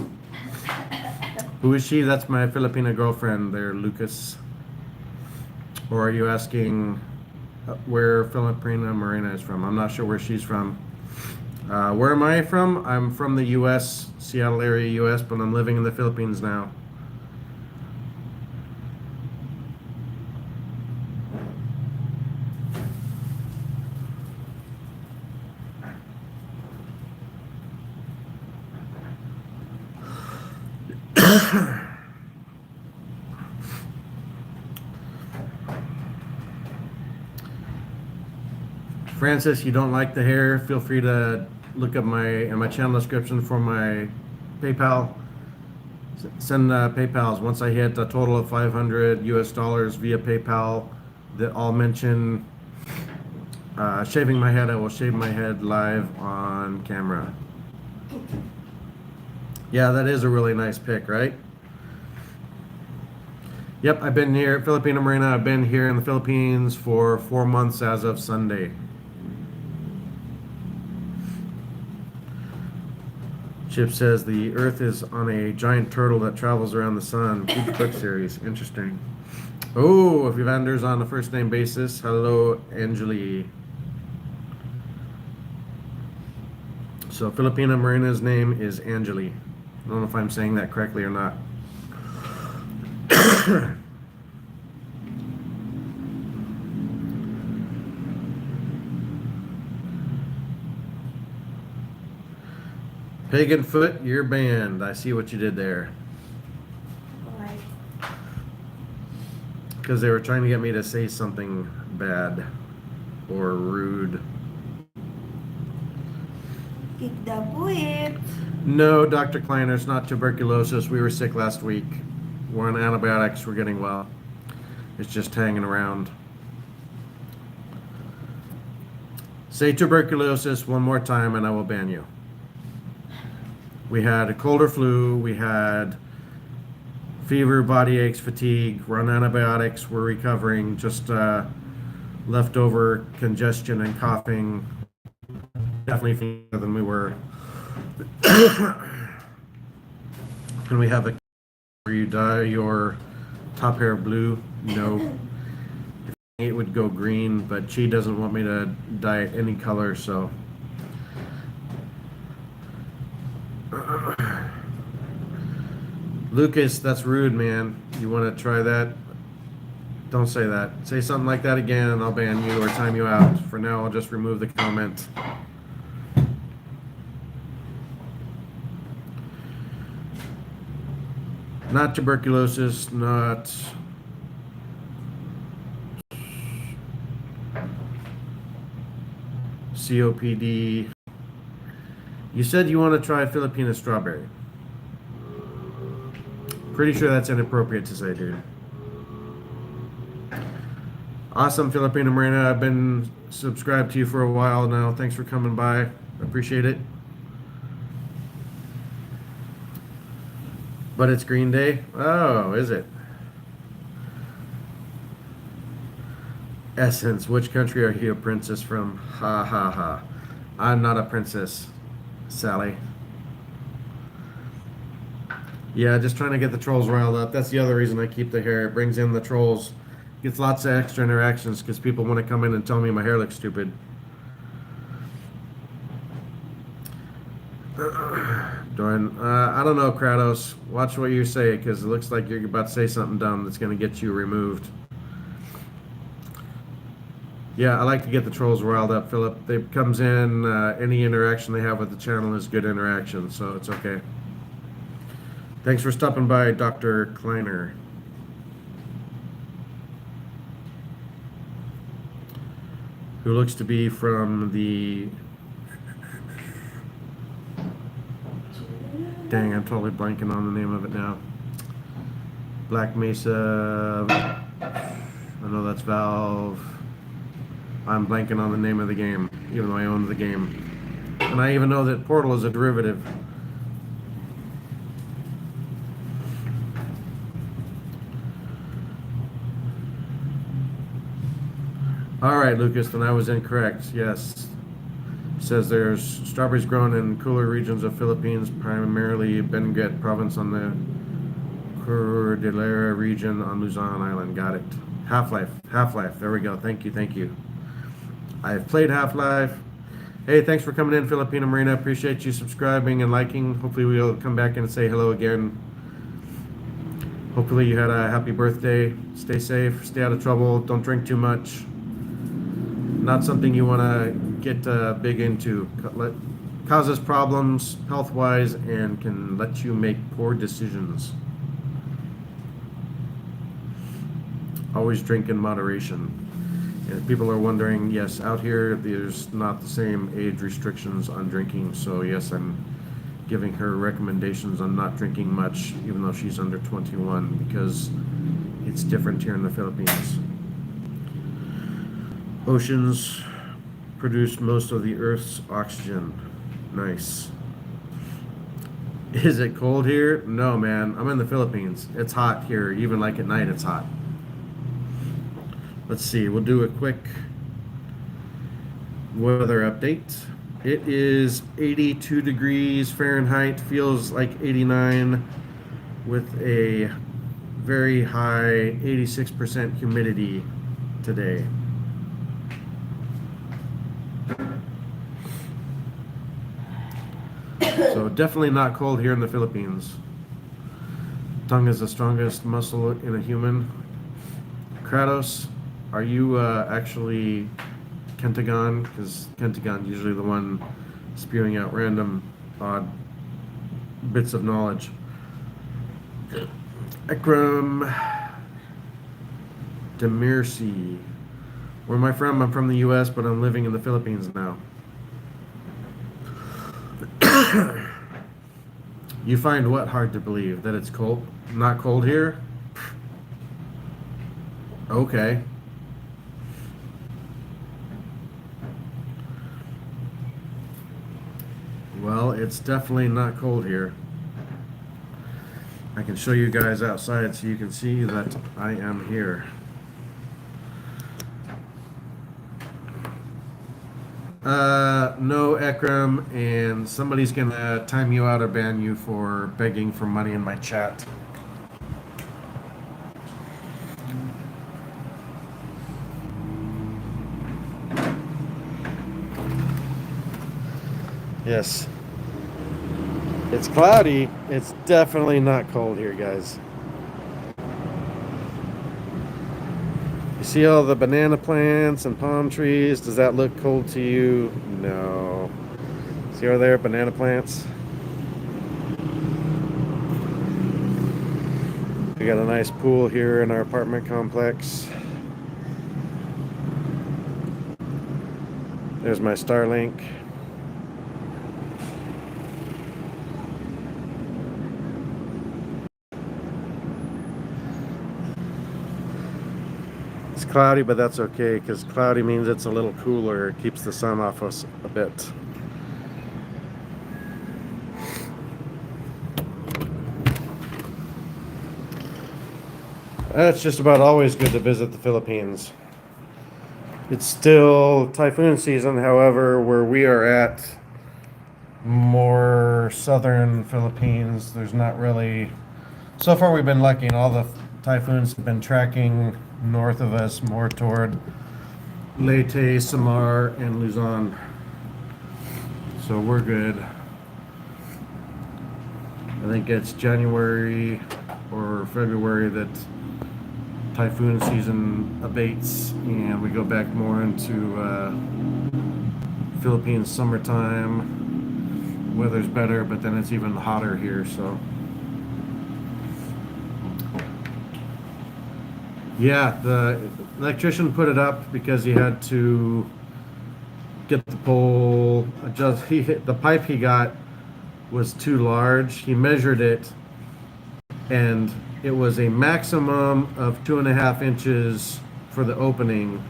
Who is she? That's my Filipina girlfriend there, Lucas. Or are you asking where Filipina Morena is from? I'm not sure where she's from. Where am I from? I'm from the U.S., Seattle area, U.S., but I'm living in the Philippines now. Francis, you don't like the hair? Feel free to look up my channel description for my PayPal. Send PayPal's once I hit a total of $500 via PayPal that I'll mention shaving my head. I will shave my head live on camera. Yeah, that is a really nice pic, right? Yep, I've been here, Filipino Marina. I've been here in the Philippines for 4 months as of Sunday. Chip says the Earth is on a giant turtle that travels around the sun. Each book series. Interesting. Oh, if Evander's on a first name basis. Hello, Angeli. So Filipina Marina's name is Angeli. I don't know if I'm saying that correctly or not. Pagan Foot, you're banned. I see what you did there. Why? Because they were trying to get me to say something bad or rude. Kick the butt. No, Dr. Kleiner, it's not tuberculosis. We were sick last week. We're on antibiotics. We're getting well. It's just hanging around. Say tuberculosis one more time and I will ban you. We had a cold or flu. We had fever, body aches, fatigue. We're on antibiotics. We're recovering. Just leftover congestion and coughing. Definitely feeling than we were. Can we have a where you dye your top hair blue? No. It would go green, but she doesn't want me to dye it any color, so. Lucas, that's rude, man. You want to try that? Don't say that. Say something like that again and I'll ban you or time you out. For now, I'll just remove the comment. Not tuberculosis, not COPD. You said you want to try Filipina strawberry. Pretty sure that's inappropriate to say, dude. Awesome, Filipina Marina. I've been subscribed to you for a while now. Thanks for coming by. Appreciate it. But it's Green Day? Oh, is it? Essence, which country are you a princess from? Ha ha ha. I'm not a princess, Sally. Yeah, just trying to get the trolls riled up. That's the other reason I keep the hair. It brings in the trolls. Gets lots of extra interactions because people want to come in and tell me my hair looks stupid. Doran, I don't know, Kratos. Watch what you say because it looks like you're about to say something dumb that's going to get you removed. Yeah, I like to get the trolls riled up, Philip. They comes in, any interaction they have with the channel is good interaction, so it's okay. Thanks for stopping by, Dr. Kleiner. Who looks to be from the... Dang, I'm totally blanking on the name of it now. Black Mesa. I know that's Valve. I'm blanking on the name of the game, even though I own the game. And I even know that Portal is a derivative. All right, Lucas, then I was incorrect. Yes. It says there's strawberries grown in cooler regions of Philippines, primarily Benguet province on the Cordillera region on Luzon Island. Got it. Half-Life. Half-Life. There we go. Thank you. Thank you. I've played Half-Life. Hey, thanks for coming in, Filipina Marina. Appreciate you subscribing and liking. Hopefully we'll come back and say hello again. Hopefully you had a happy birthday. Stay safe. Stay out of trouble. Don't drink too much. Not something you want to get big into. Causes problems health-wise and can let you make poor decisions. always drink in moderation. And people are wondering, yes, out here there's not the same age restrictions on drinking, so yes, I'm giving her recommendations on not drinking much, even though she's under 21, because it's different here in the Philippines. Oceans produce most of the Earth's oxygen. Nice. Is it cold here? No, man. I'm in the Philippines. It's hot here. Even like at night, it's hot. Let's see. We'll do a quick weather update. It is 82 degrees Fahrenheit. Feels like 89 with a very high 86% humidity today. So definitely not cold here in the Philippines. Tongue is the strongest muscle in a human. Kratos, are you actually Kentagon? Because Kentagon's usually the one spewing out random odd bits of knowledge. Ekram Demirci. Where am I from? I'm from the US, but I'm living in the Philippines now. You find what hard to believe? That it's cold? Not cold here? Okay. Well, it's definitely not cold here. I can show you guys outside so you can see that I am here. No, Ekram, and somebody's gonna time you out or ban you for begging for money in my chat. Yes. It's cloudy. It's definitely not cold here, guys. You see all the banana plants and palm trees? Does that look cold to you? No. See over there, banana plants? We got a nice pool here in our apartment complex. There's my Starlink. It's cloudy, but that's okay, because cloudy means it's a little cooler. It keeps the sun off us a bit. It's just about always good to visit the Philippines. It's still typhoon season, however, where we are at, more southern Philippines, there's not really... So far we've been lucky, and all the typhoons have been tracking north of us, more toward Leyte, Samar, and Luzon. So we're good. I think it's January or February that typhoon season abates and we go back more into Philippines summertime. Weather's better, but then it's even hotter here, so yeah, the electrician put it up because he had to get the pole adjust. The pipe he got was too large. He measured it and it was a maximum of 2.5 inches for the opening.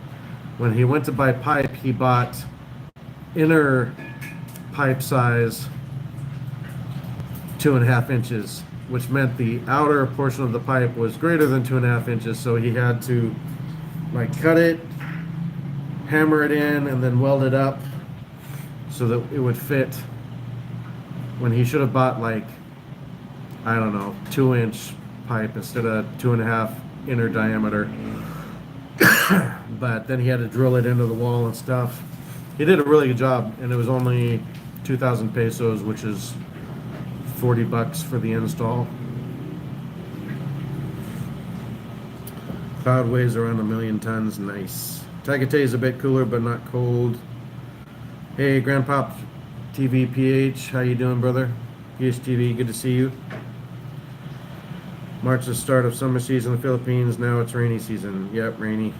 When he went to buy pipe, he bought inner pipe size 2.5 inches, which meant the outer portion of the pipe was greater than 2.5 inches. So he had to like cut it, hammer it in, and then weld it up so that it would fit, when he should have bought like, I don't know, 2-inch pipe instead of 2.5 inner diameter. But then he had to drill it into the wall and stuff. He did a really good job, and it was only 2,000 pesos, which is $40 for the install. Cloud weighs around 1 million tons. Nice. Tagaytay is a bit cooler, but not cold. Hey, Grandpop TV PH, how you doing, brother? PH TV, good to see you. March is the start of summer season in the Philippines. Now it's rainy season. Yep, rainy.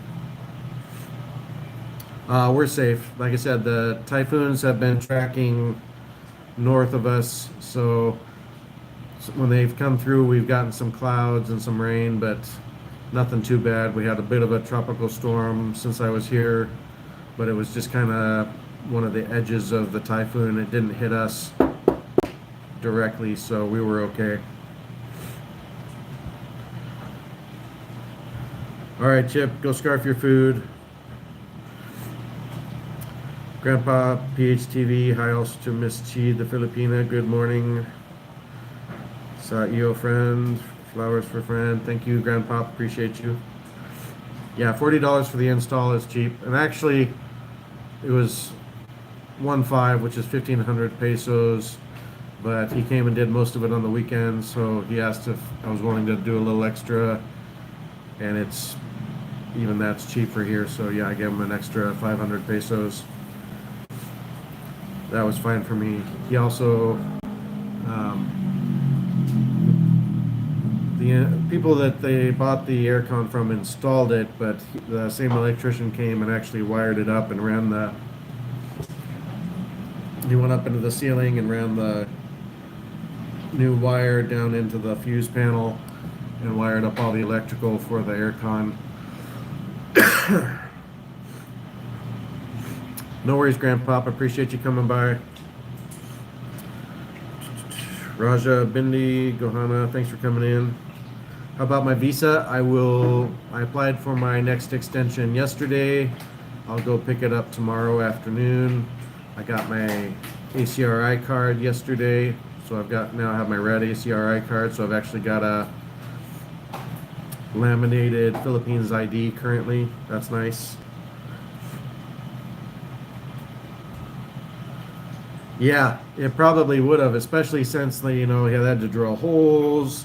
We're safe. Like I said, the typhoons have been tracking north of us, so when they've come through, we've gotten some clouds and some rain, but nothing too bad. We had a bit of a tropical storm since I was here, but it was just kind of one of the edges of the typhoon. It didn't hit us directly, so we were okay. All right, Chip, go scarf your food. Grandpa PHTV, hi also to Miss Chi the Filipina. Good morning. Sa iyo friend, flowers for friend. Thank you, Grandpa. Appreciate you. Yeah, $40 for the install is cheap, and actually, it was 1.5, which is 1,500 pesos. But he came and did most of it on the weekend, so he asked if I was willing to do a little extra, and it's even that's cheaper here. So yeah, I gave him an extra 500 pesos. That was fine for me. He also, the people that they bought the aircon from installed it, but the same electrician came and actually wired it up and ran the. He went up into the ceiling and ran the new wire down into the fuse panel and wired up all the electrical for the aircon. No worries, Grandpa. Appreciate you coming by. Raja Bindi Gohana, thanks for coming in. How about my visa? I applied for my next extension yesterday. I'll go pick it up tomorrow afternoon. I got my ACRI card yesterday, so now I have my red ACRI card, so I've actually got a laminated Philippines ID currently. That's nice. Yeah, it probably would have, especially since he had to drill holes.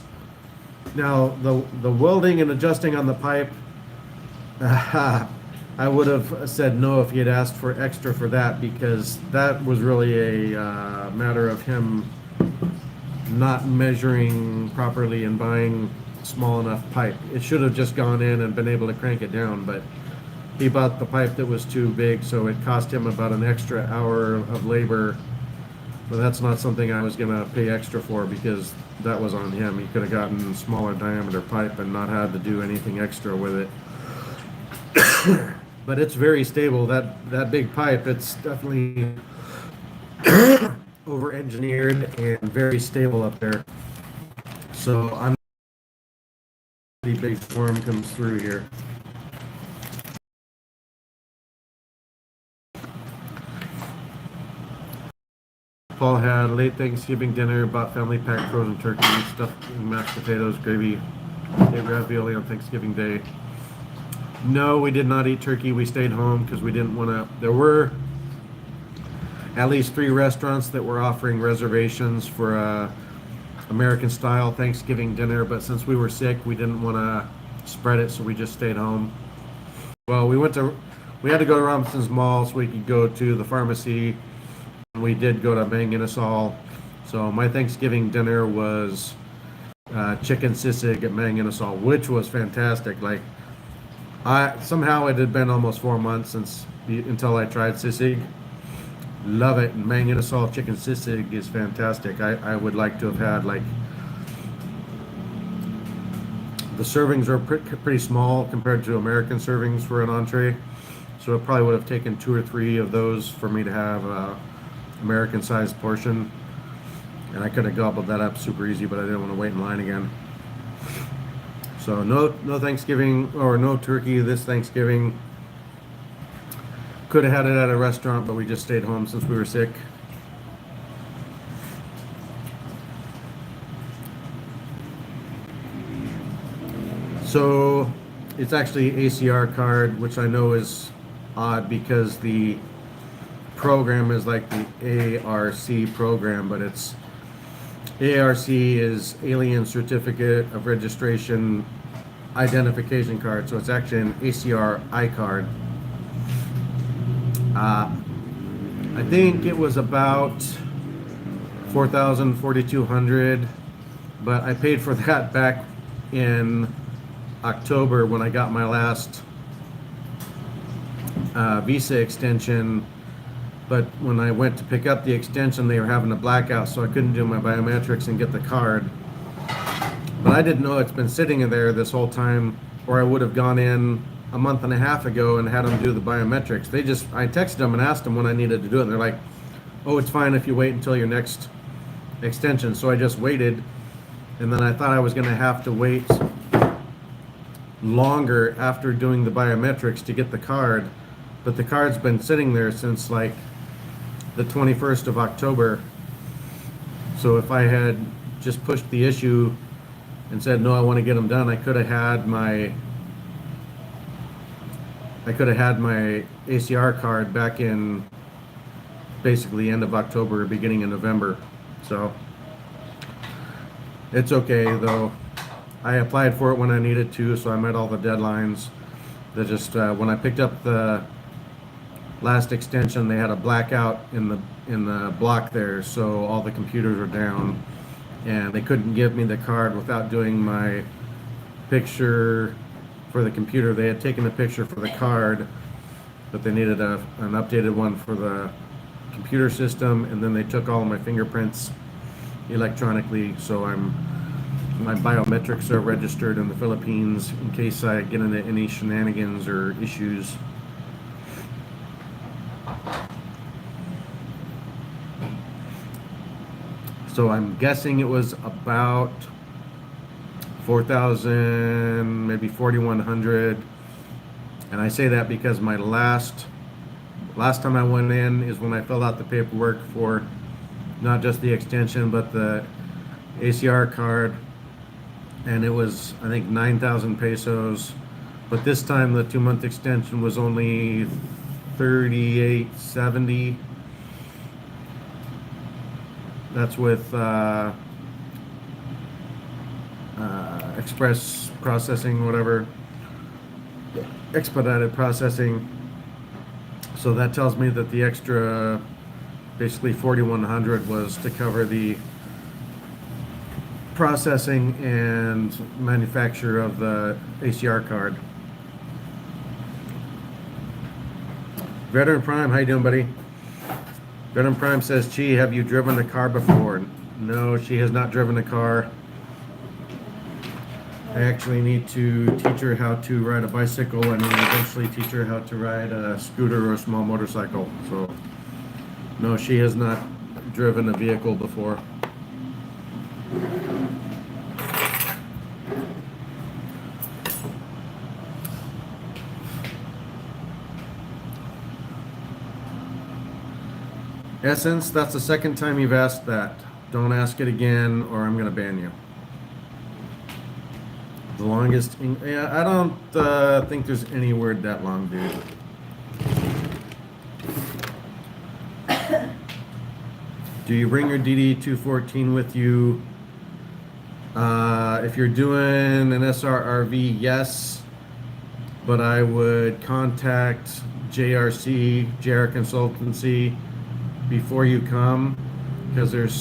Now the welding and adjusting on the pipe, I would have said no if he had asked for extra for that, because that was really a matter of him not measuring properly and buying small enough pipe. It should have just gone in and been able to crank it down, but he bought the pipe that was too big, so it cost him about an extra hour of labor. But that's not something I was going to pay extra for, because that was on him. He could have gotten smaller diameter pipe and not had to do anything extra with it. But it's very stable. That big pipe, it's definitely over-engineered and very stable up there. So I'm pretty big storm comes through here. Paul had late Thanksgiving dinner, bought family pack frozen turkey, stuffed mashed potatoes, gravy, ate ravioli on Thanksgiving Day. No, we did not eat turkey. We stayed home because we didn't want to. There were at least 3 restaurants that were offering reservations for a American style Thanksgiving dinner, but since we were sick, we didn't want to spread it, so we just stayed home. Well, we had to go to Robinson's Mall so we could go to the pharmacy. We did go to Mang Inasal. So my Thanksgiving dinner was chicken sisig at Mang Inasal, which was fantastic. Like, somehow it had been almost 4 months until I tried sisig. Love it. And Mang Inasal chicken sisig is fantastic. I would like to have had, like, the servings are pretty small compared to American servings for an entree. So it probably would have taken 2 or 3 of those for me to have American sized portion, and I could have gobbled that up super easy, but I didn't want to wait in line again. So no Thanksgiving, or no turkey this Thanksgiving. Could have had it at a restaurant, but we just stayed home since we were sick. So it's actually ACR card, which I know is odd because the program is like the ARC program, but it's ARC is Alien Certificate of Registration Identification Card, so it's actually an ACR iCard. I think it was about 4,000, 4,200, but I paid for that back in October when I got my last visa extension, but when I went to pick up the extension, they were having a blackout, so I couldn't do my biometrics and get the card. But I didn't know it's been sitting in there this whole time, or I would have gone in a month and a half ago and had them do the biometrics. I texted them and asked them when I needed to do it, and they're like, oh, it's fine if you wait until your next extension. So I just waited, and then I thought I was going to have to wait longer after doing the biometrics to get the card, but the card's been sitting there since like the 21st of October. So if I had just pushed the issue and said, no, I want to get them done, I could have had my ACR card back in basically end of October, beginning of November. So it's okay though. I applied for it when I needed to, so I met all the deadlines. They just when I picked up the last extension, they had a blackout in the block there, so all the computers were down, and they couldn't give me the card without doing my picture for the computer. They had taken a picture for the card, but they needed an updated one for the computer system, and then they took all of my fingerprints electronically, so my biometrics are registered in the Philippines in case I get into any shenanigans or issues. So I'm guessing it was about 4,000, maybe 4,100. And I say that because my last time I went in is when I filled out the paperwork for not just the extension but the ACR card, and it was, I think, 9,000 pesos. But this time the 2-month extension was only 3,870. That's with express processing, whatever, expedited processing. So that tells me that the extra, basically 4,100, was to cover the processing and manufacture of the ACR card. Veteran Prime, how you doing, buddy? Veteran Prime says, Chi, have you driven a car before? No, she has not driven a car. I actually need to teach her how to ride a bicycle, and then eventually teach her how to ride a scooter or a small motorcycle. So, no, she has not driven a vehicle before. Essence, that's the second time you've asked that. Don't ask it again or I'm going to ban you. The longest, yeah, I don't think there's any word that long, dude. Do you bring your DD-214 with you? If you're doing an SRRV, yes, but I would contact JRC, JR Consultancy, before you come, because there's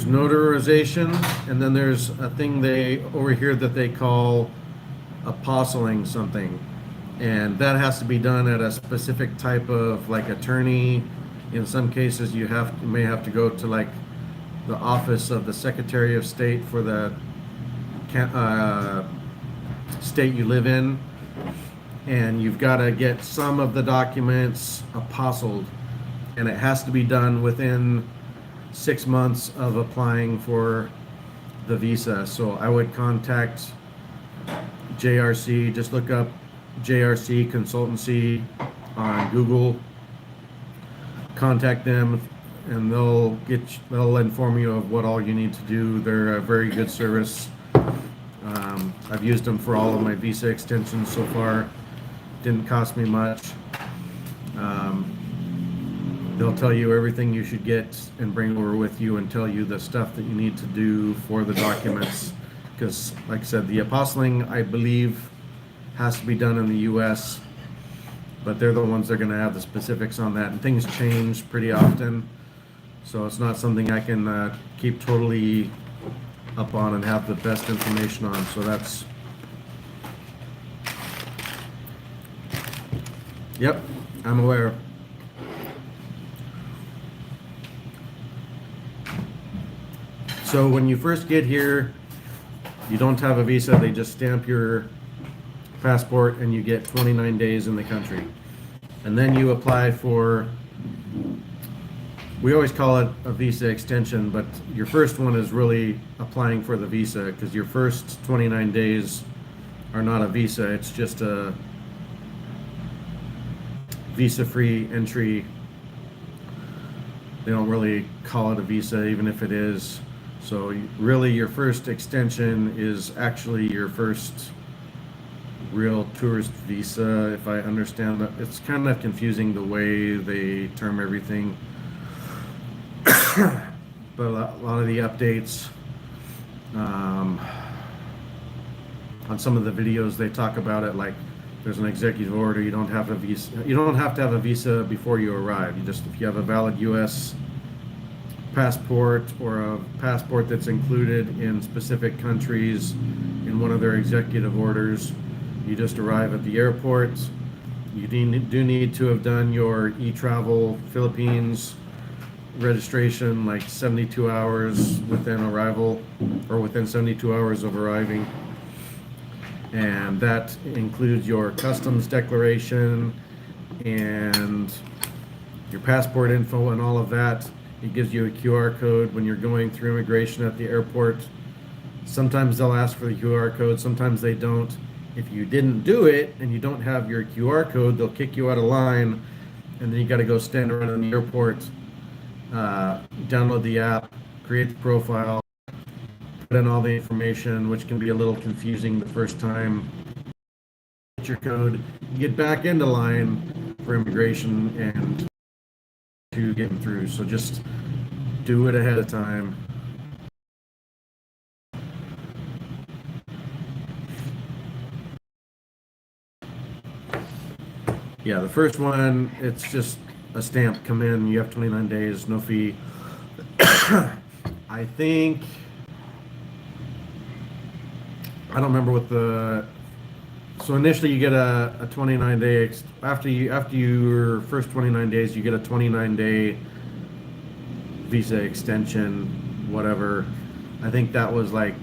notarization, and then there's a thing over here that they call apostling something, and that has to be done at a specific type of like attorney. In some cases you may have to go to like the office of the Secretary of State for the state you live in, and you've got to get some of the documents apostilled, and it has to be done within 6 months of applying for the visa. So I would contact JRC. Just look up JRC Consultancy on Google, contact them, and they'll inform you of what all you need to do. They're a very good service. I've used them for all of my visa extensions so far. Didn't cost me much. They'll tell you everything you should get and bring over with you, and tell you the stuff that you need to do for the documents. Because, like I said, the apostling, I believe, has to be done in the U.S., but they're the ones that are going to have the specifics on that. And things change pretty often, so it's not something I can keep totally up on and have the best information on. So that's, yep, I'm aware. So when you first get here, you don't have a visa, they just stamp your passport and you get 29 days in the country. And then you apply for, we always call it a visa extension, but your first one is really applying for the visa, because your first 29 days are not a visa, it's just a visa-free entry. They don't really call it a visa, even if it is. So really your first extension is actually your first real tourist visa, if I understand that. It's kind of confusing the way they term everything. But a lot of the updates on some of the videos, they talk about it like there's an executive order. You don't have a visa. You don't have to have a visa before you arrive. You just, if you have a valid U.S. passport or a passport that's included in specific countries in one of their executive orders, you just arrive at the airport. You do need to have done your e-travel Philippines registration like 72 hours within arrival, or within 72 hours of arriving. And that includes your customs declaration and your passport info and all of that. It gives you a QR code when you're going through immigration at the airport. Sometimes they'll ask for the QR code, sometimes they don't. If you didn't do it and you don't have your QR code, they'll kick you out of line, and then you got to go stand around in the airport, download the app, create the profile, put in all the information, which can be a little confusing the first time. Get your code, get back into line for immigration and to get through. So just do it ahead of time. Yeah, the first one, it's just a stamp, come in, you have 29 days, no fee. I think, I don't remember what the, so initially you get a 29 day, after your first 29 days, you get a 29-day visa extension, whatever. I think that was like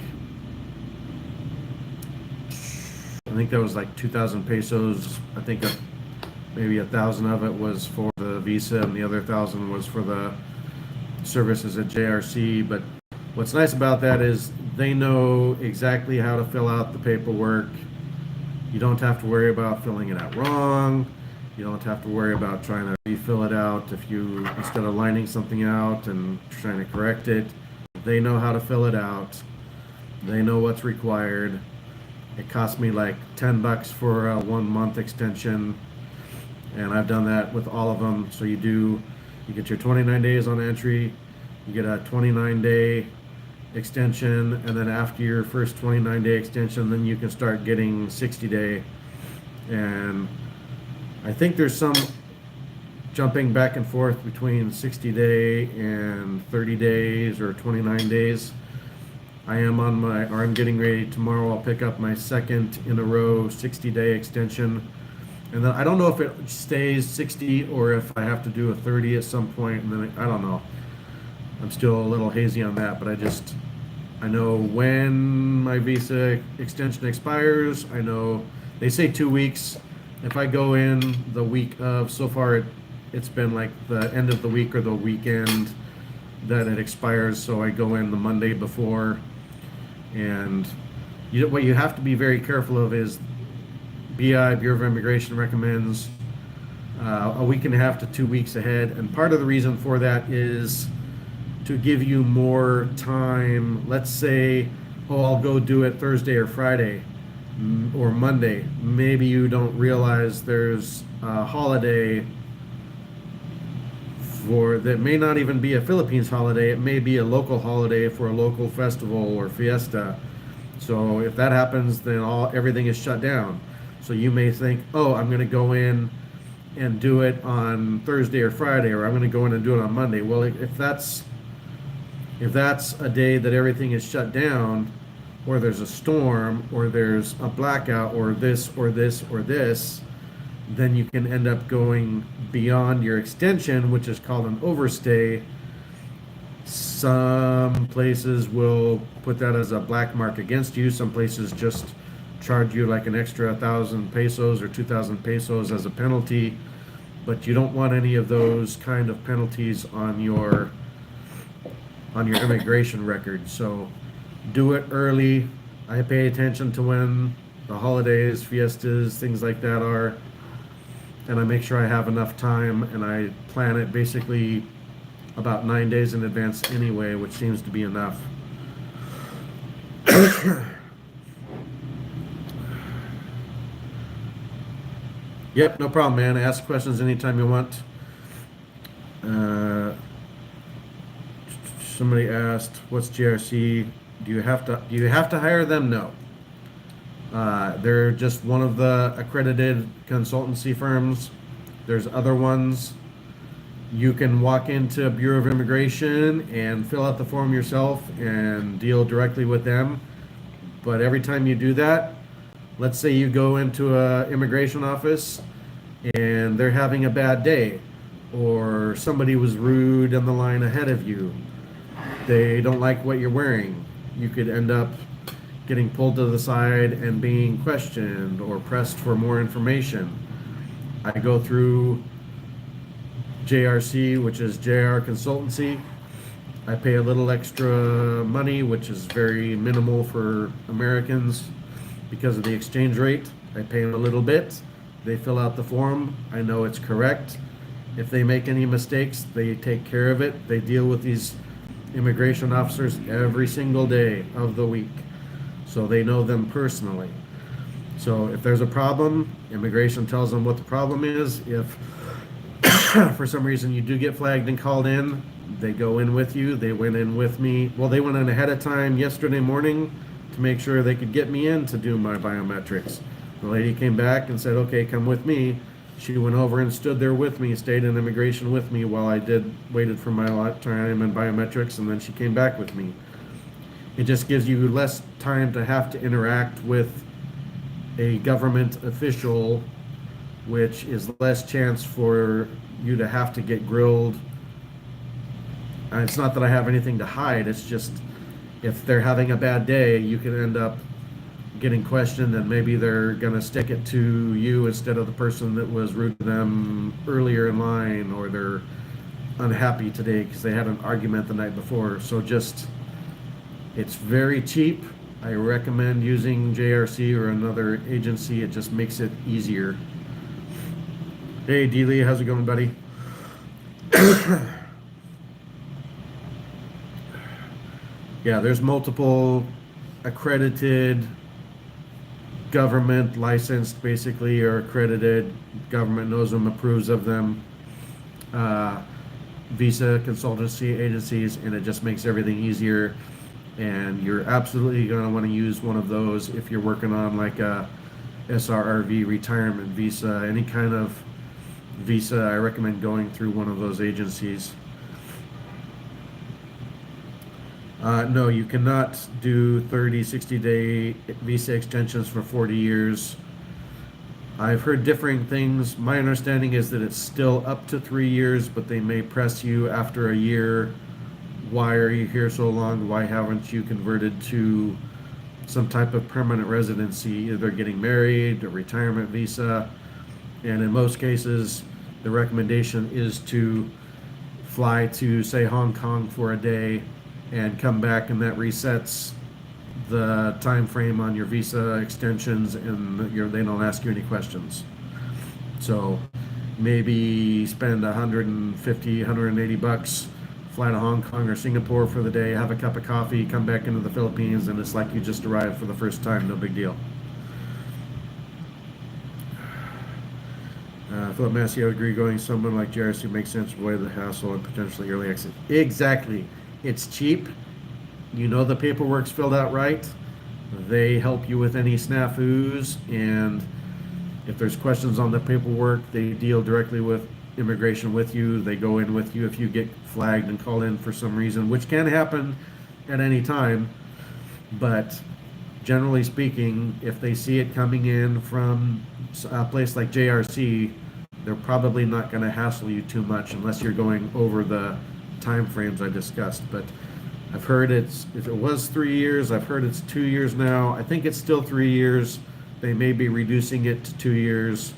2,000 pesos. I think maybe 1,000 of it was for the visa and the other 1,000 was for the services at JRC. But what's nice about that is they know exactly how to fill out the paperwork. You don't have to worry about filling it out wrong. You don't have to worry about trying to refill it out if you, instead of lining something out and trying to correct it. They know how to fill it out. They know what's required. It cost me like $10 for a 1-month extension, and I've done that with all of them. So you get your 29 days on entry, you get a 29-day extension, and then after your first 29-day extension, then you can start getting 60-day. And I think there's some jumping back and forth between 60-day and 30 days or 29 days. I'm getting ready tomorrow. I'll pick up my second in a row 60-day extension. And then I don't know if it stays 60 or if I have to do a 30 at some point. And then I don't know. I'm still a little hazy on that, but I know when my visa extension expires. I know they say 2 weeks. If I go in the week of, so far it's been like the end of the week or the weekend that it expires. So I go in the Monday before. And what you have to be very careful of is BI, Bureau of Immigration, recommends a week and a half to 2 weeks ahead. And part of the reason for that is to give you more time. Let's say, I'll go do it Thursday or Friday or Monday. Maybe you don't realize there's a holiday that may not even be a Philippines holiday. It may be a local holiday for a local festival or fiesta. So if that happens, then everything is shut down. So you may think, I'm going to go in and do it on Thursday or Friday, or I'm going to go in and do it on Monday. Well, if that's If that's a day that everything is shut down, or there's a storm, or there's a blackout, or this, or this, or this, then you can end up going beyond your extension, which is called an overstay. Some places will put that as a black mark against you. Some places just charge you like an extra 1,000 pesos or 2,000 pesos as a penalty. But you don't want any of those kind of penalties on your immigration record. So do it early. I pay attention to when the holidays, fiestas, things like that are, and I make sure I have enough time, and I plan it basically about 9 days in advance anyway, which seems to be enough. Yep, no problem, man. Ask questions anytime you want. Somebody asked, "What's GRC? Do you have to hire them?" No. They're just one of the accredited consultancy firms. There's other ones. You can walk into Bureau of Immigration and fill out the form yourself and deal directly with them. But every time you do that, let's say you go into an immigration office and they're having a bad day, or somebody was rude in the line ahead of you. They don't like what you're wearing. You could end up getting pulled to the side and being questioned or pressed for more information. I go through JRC, which is JR Consultancy. I pay a little extra money, which is very minimal for Americans because of the exchange rate. I pay them a little bit. They fill out the form. I know it's correct. If they make any mistakes, they take care of it. They deal with these immigration officers every single day of the week, so they know them personally. So if there's a problem, immigration tells them what the problem is. If for some reason you do get flagged and called in, they go in with you. They went in with me. Well, they went in ahead of time yesterday morning to make sure they could get me in to do my biometrics. The lady came back and said, "Okay, come with me." She went over and stood there with me, stayed in immigration with me while I waited for my time and biometrics, and then she came back with me. It just gives you less time to have to interact with a government official, which is less chance for you to have to get grilled. And it's not that I have anything to hide, it's just if they're having a bad day, you can end up getting questioned, and maybe they're going to stick it to you instead of the person that was rude to them earlier in line, or they're unhappy today because they had an argument the night before. So just, it's very cheap. I recommend using JRC or another agency. It just makes it easier. Hey, D-Lee, how's it going, buddy? Yeah, there's multiple accredited, government licensed basically, or accredited, government knows them, approves of them, visa consultancy agencies, and it just makes everything easier. And you're absolutely going to want to use one of those if you're working on like a SRRV, retirement visa, any kind of visa. I recommend going through one of those agencies. No, you cannot do 30, 60-day visa extensions for 40 years. I've heard differing things. My understanding is that it's still up to 3 years, but they may press you after a year. Why are you here so long? Why haven't you converted to some type of permanent residency, either getting married, a retirement visa? And in most cases, the recommendation is to fly to, say, Hong Kong for a day and come back, and that resets the time frame on your visa extensions, and they don't ask you any questions. So maybe spend 150, 180 bucks, fly to Hong Kong or Singapore for the day, have a cup of coffee, come back into the Philippines, and it's like you just arrived for the first time. No big deal. Philip Massey, I would agree, going someone like JRC makes sense, avoid the hassle and potentially early exit. Exactly. It's cheap. You know the paperwork's filled out right. They help you with any snafus, and if there's questions on the paperwork, they deal directly with immigration with you. They go in with you if you get flagged and called in for some reason, which can happen at any time. But generally speaking, if they see it coming in from a place like JRC, they're probably not going to hassle you too much unless you're going over the time frames I discussed. But I've heard if it was 3 years, I've heard it's 2 years now. I think it's still 3 years. They may be reducing it to 2 years.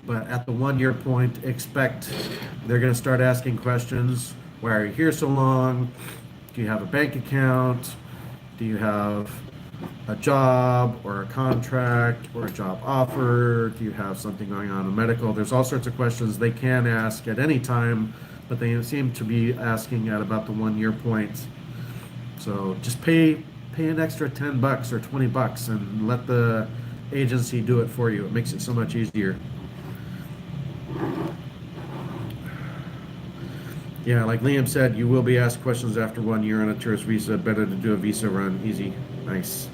But at the 1 year point, expect they're going to start asking questions. Why are you here so long? Do you have a bank account? Do you have a job or a contract or a job offer? Do you have something going on in medical? There's all sorts of questions they can ask at any time, but they seem to be asking at about the 1 year point. So just pay an extra $10 or $20 and let the agency do it for you. It makes it so much easier. Yeah, like Liam said, you will be asked questions after 1 year on a tourist visa. Better to do a visa run. Easy. Nice.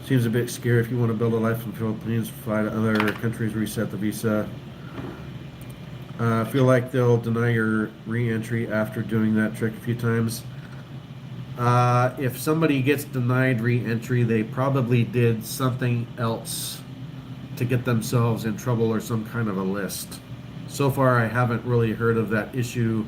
Seems a bit scary if you want to build a life in the Philippines, fly to other countries, reset the visa. I feel like they'll deny your re-entry after doing that trick a few times. If somebody gets denied re-entry, they probably did something else to get themselves in trouble or some kind of a list. So far, I haven't really heard of that issue.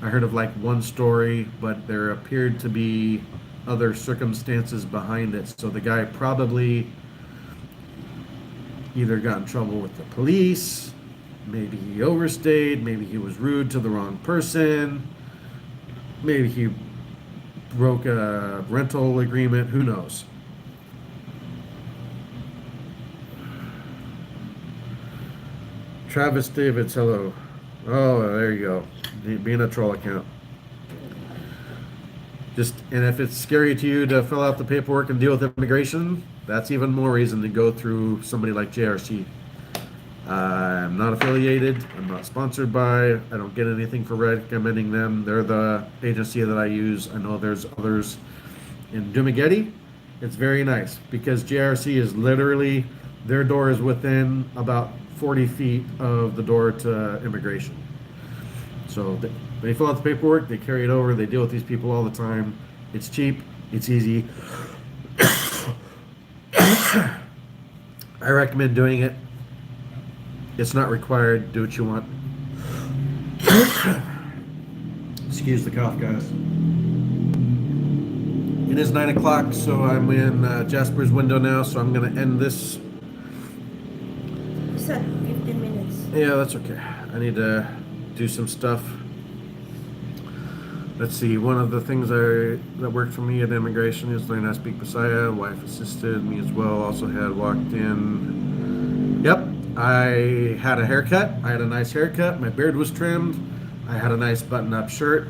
I heard of like one story, but there appeared to be other circumstances behind it. So the guy probably either got in trouble with the police, maybe he overstayed, maybe he was rude to the wrong person, maybe he broke a rental agreement, who knows. Travis Davids, hello. Oh, there you go. Being a troll account. And if it's scary to you to fill out the paperwork and deal with immigration, that's even more reason to go through somebody like JRC. I'm not affiliated. I'm not sponsored by. I don't get anything for recommending them. They're the agency that I use. I know there's others in Dumaguete. It's very nice because JRC is literally, their door is within about 40 feet of the door to immigration. So they fill out the paperwork, they carry it over, they deal with these people all the time. It's cheap, it's easy. I recommend doing it. It's not required. Do what you want. Excuse the cough, guys. It is 9 o'clock, so I'm in Jasper's window now, so I'm going to end this. You said 15 minutes. Yeah, that's okay. I need to do some stuff. Let's see, one of the things that worked for me at immigration is learn how to speak Bisaya. Wife assisted me as well. Also had walked in. Yep, I had a haircut. I had a nice haircut. My beard was trimmed. I had a nice button-up shirt.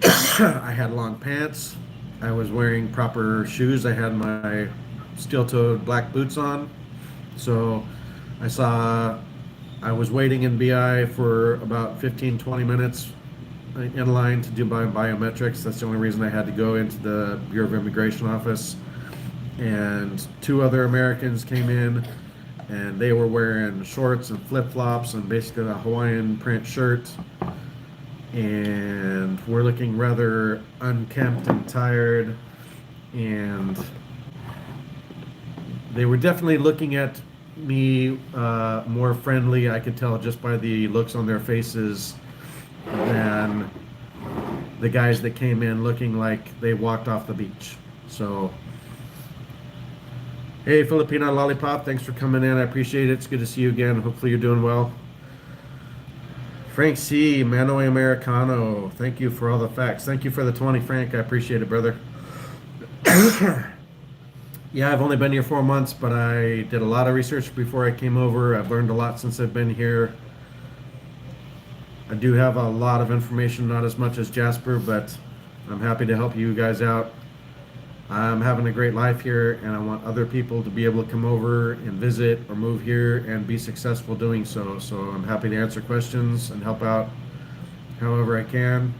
I had long pants. I was wearing proper shoes. I had my steel-toed black boots on. So I was waiting in BI for about 15-20 minutes in line to do my biometrics. That's the only reason I had to go into the Bureau of Immigration office. And 2 other Americans came in, and they were wearing shorts and flip-flops and basically a Hawaiian print shirt. And we're looking rather unkempt and tired. And they were definitely looking at me more friendly, I could tell just by the looks on their faces, than the guys that came in looking like they walked off the beach. So, hey, Filipino Lollipop, thanks for coming in. I appreciate it. It's good to see you again. Hopefully you're doing well. Frank C., Mano Americano, thank you for all the facts. Thank you for the 20, Frank. I appreciate it, brother. Yeah, I've only been here 4 months, but I did a lot of research before I came over. I've learned a lot since I've been here. I do have a lot of information, not as much as Jasper, but I'm happy to help you guys out. I'm having a great life here, and I want other people to be able to come over and visit or move here and be successful doing so. So I'm happy to answer questions and help out however I can.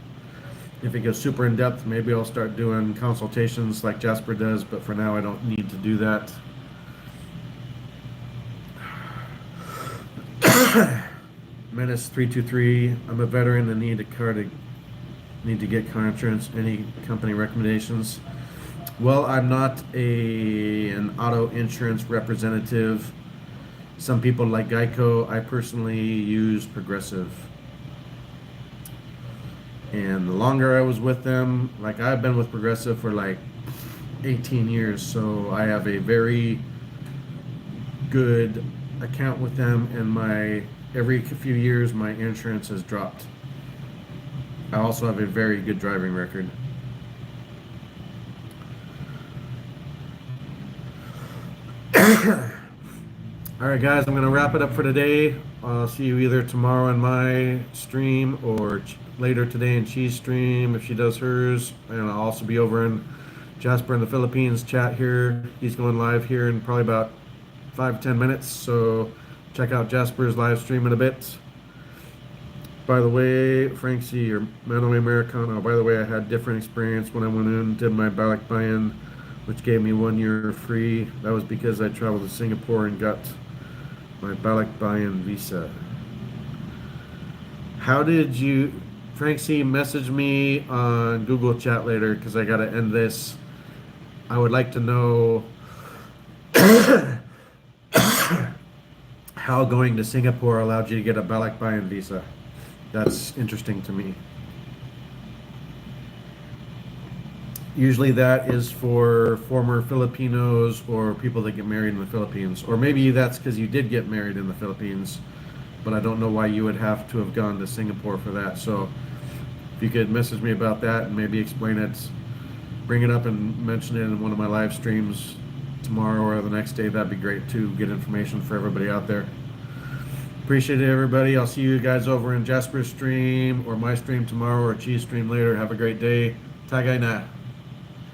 If it goes super in depth, maybe I'll start doing consultations like Jasper does, but for now I don't need to do that. Menace 323. I'm a veteran and need to get car insurance. Any company recommendations? Well, I'm not an auto insurance representative. Some people like Geico. I personally use Progressive. And the longer I was with them, like I've been with Progressive for like 18 years, so I have a very good account with them, and my every few years my insurance has dropped. I also have a very good driving record. All right, guys, I'm going to wrap it up for today. I'll see you either tomorrow on my stream or later today in Cheese stream if she does hers. And I'll also be over in Jasper in the Philippines chat here. He's going live here in probably about 5-10 minutes. So check out Jasper's live stream in a bit. By the way, Frank C. or Manaway Americano, by the way, I had different experience when I went in and did my Balak buy-in, which gave me 1 year free. That was because I traveled to Singapore and got my Balak buy-in visa. How did you, Frank C, message me on Google Chat later because I got to end this. I would like to know how going to Singapore allowed you to get a Balak buy-in visa. That's interesting to me. Usually that is for former Filipinos or people that get married in the Philippines. Or maybe that's because you did get married in the Philippines, but I don't know why you would have to have gone to Singapore for that. So if you could message me about that and maybe explain it, bring it up and mention it in one of my live streams tomorrow or the next day, that'd be great too. Get information for everybody out there. Appreciate it, everybody. I'll see you guys over in Jasper's stream or my stream tomorrow or Cheese stream later. Have a great day. Tagay na.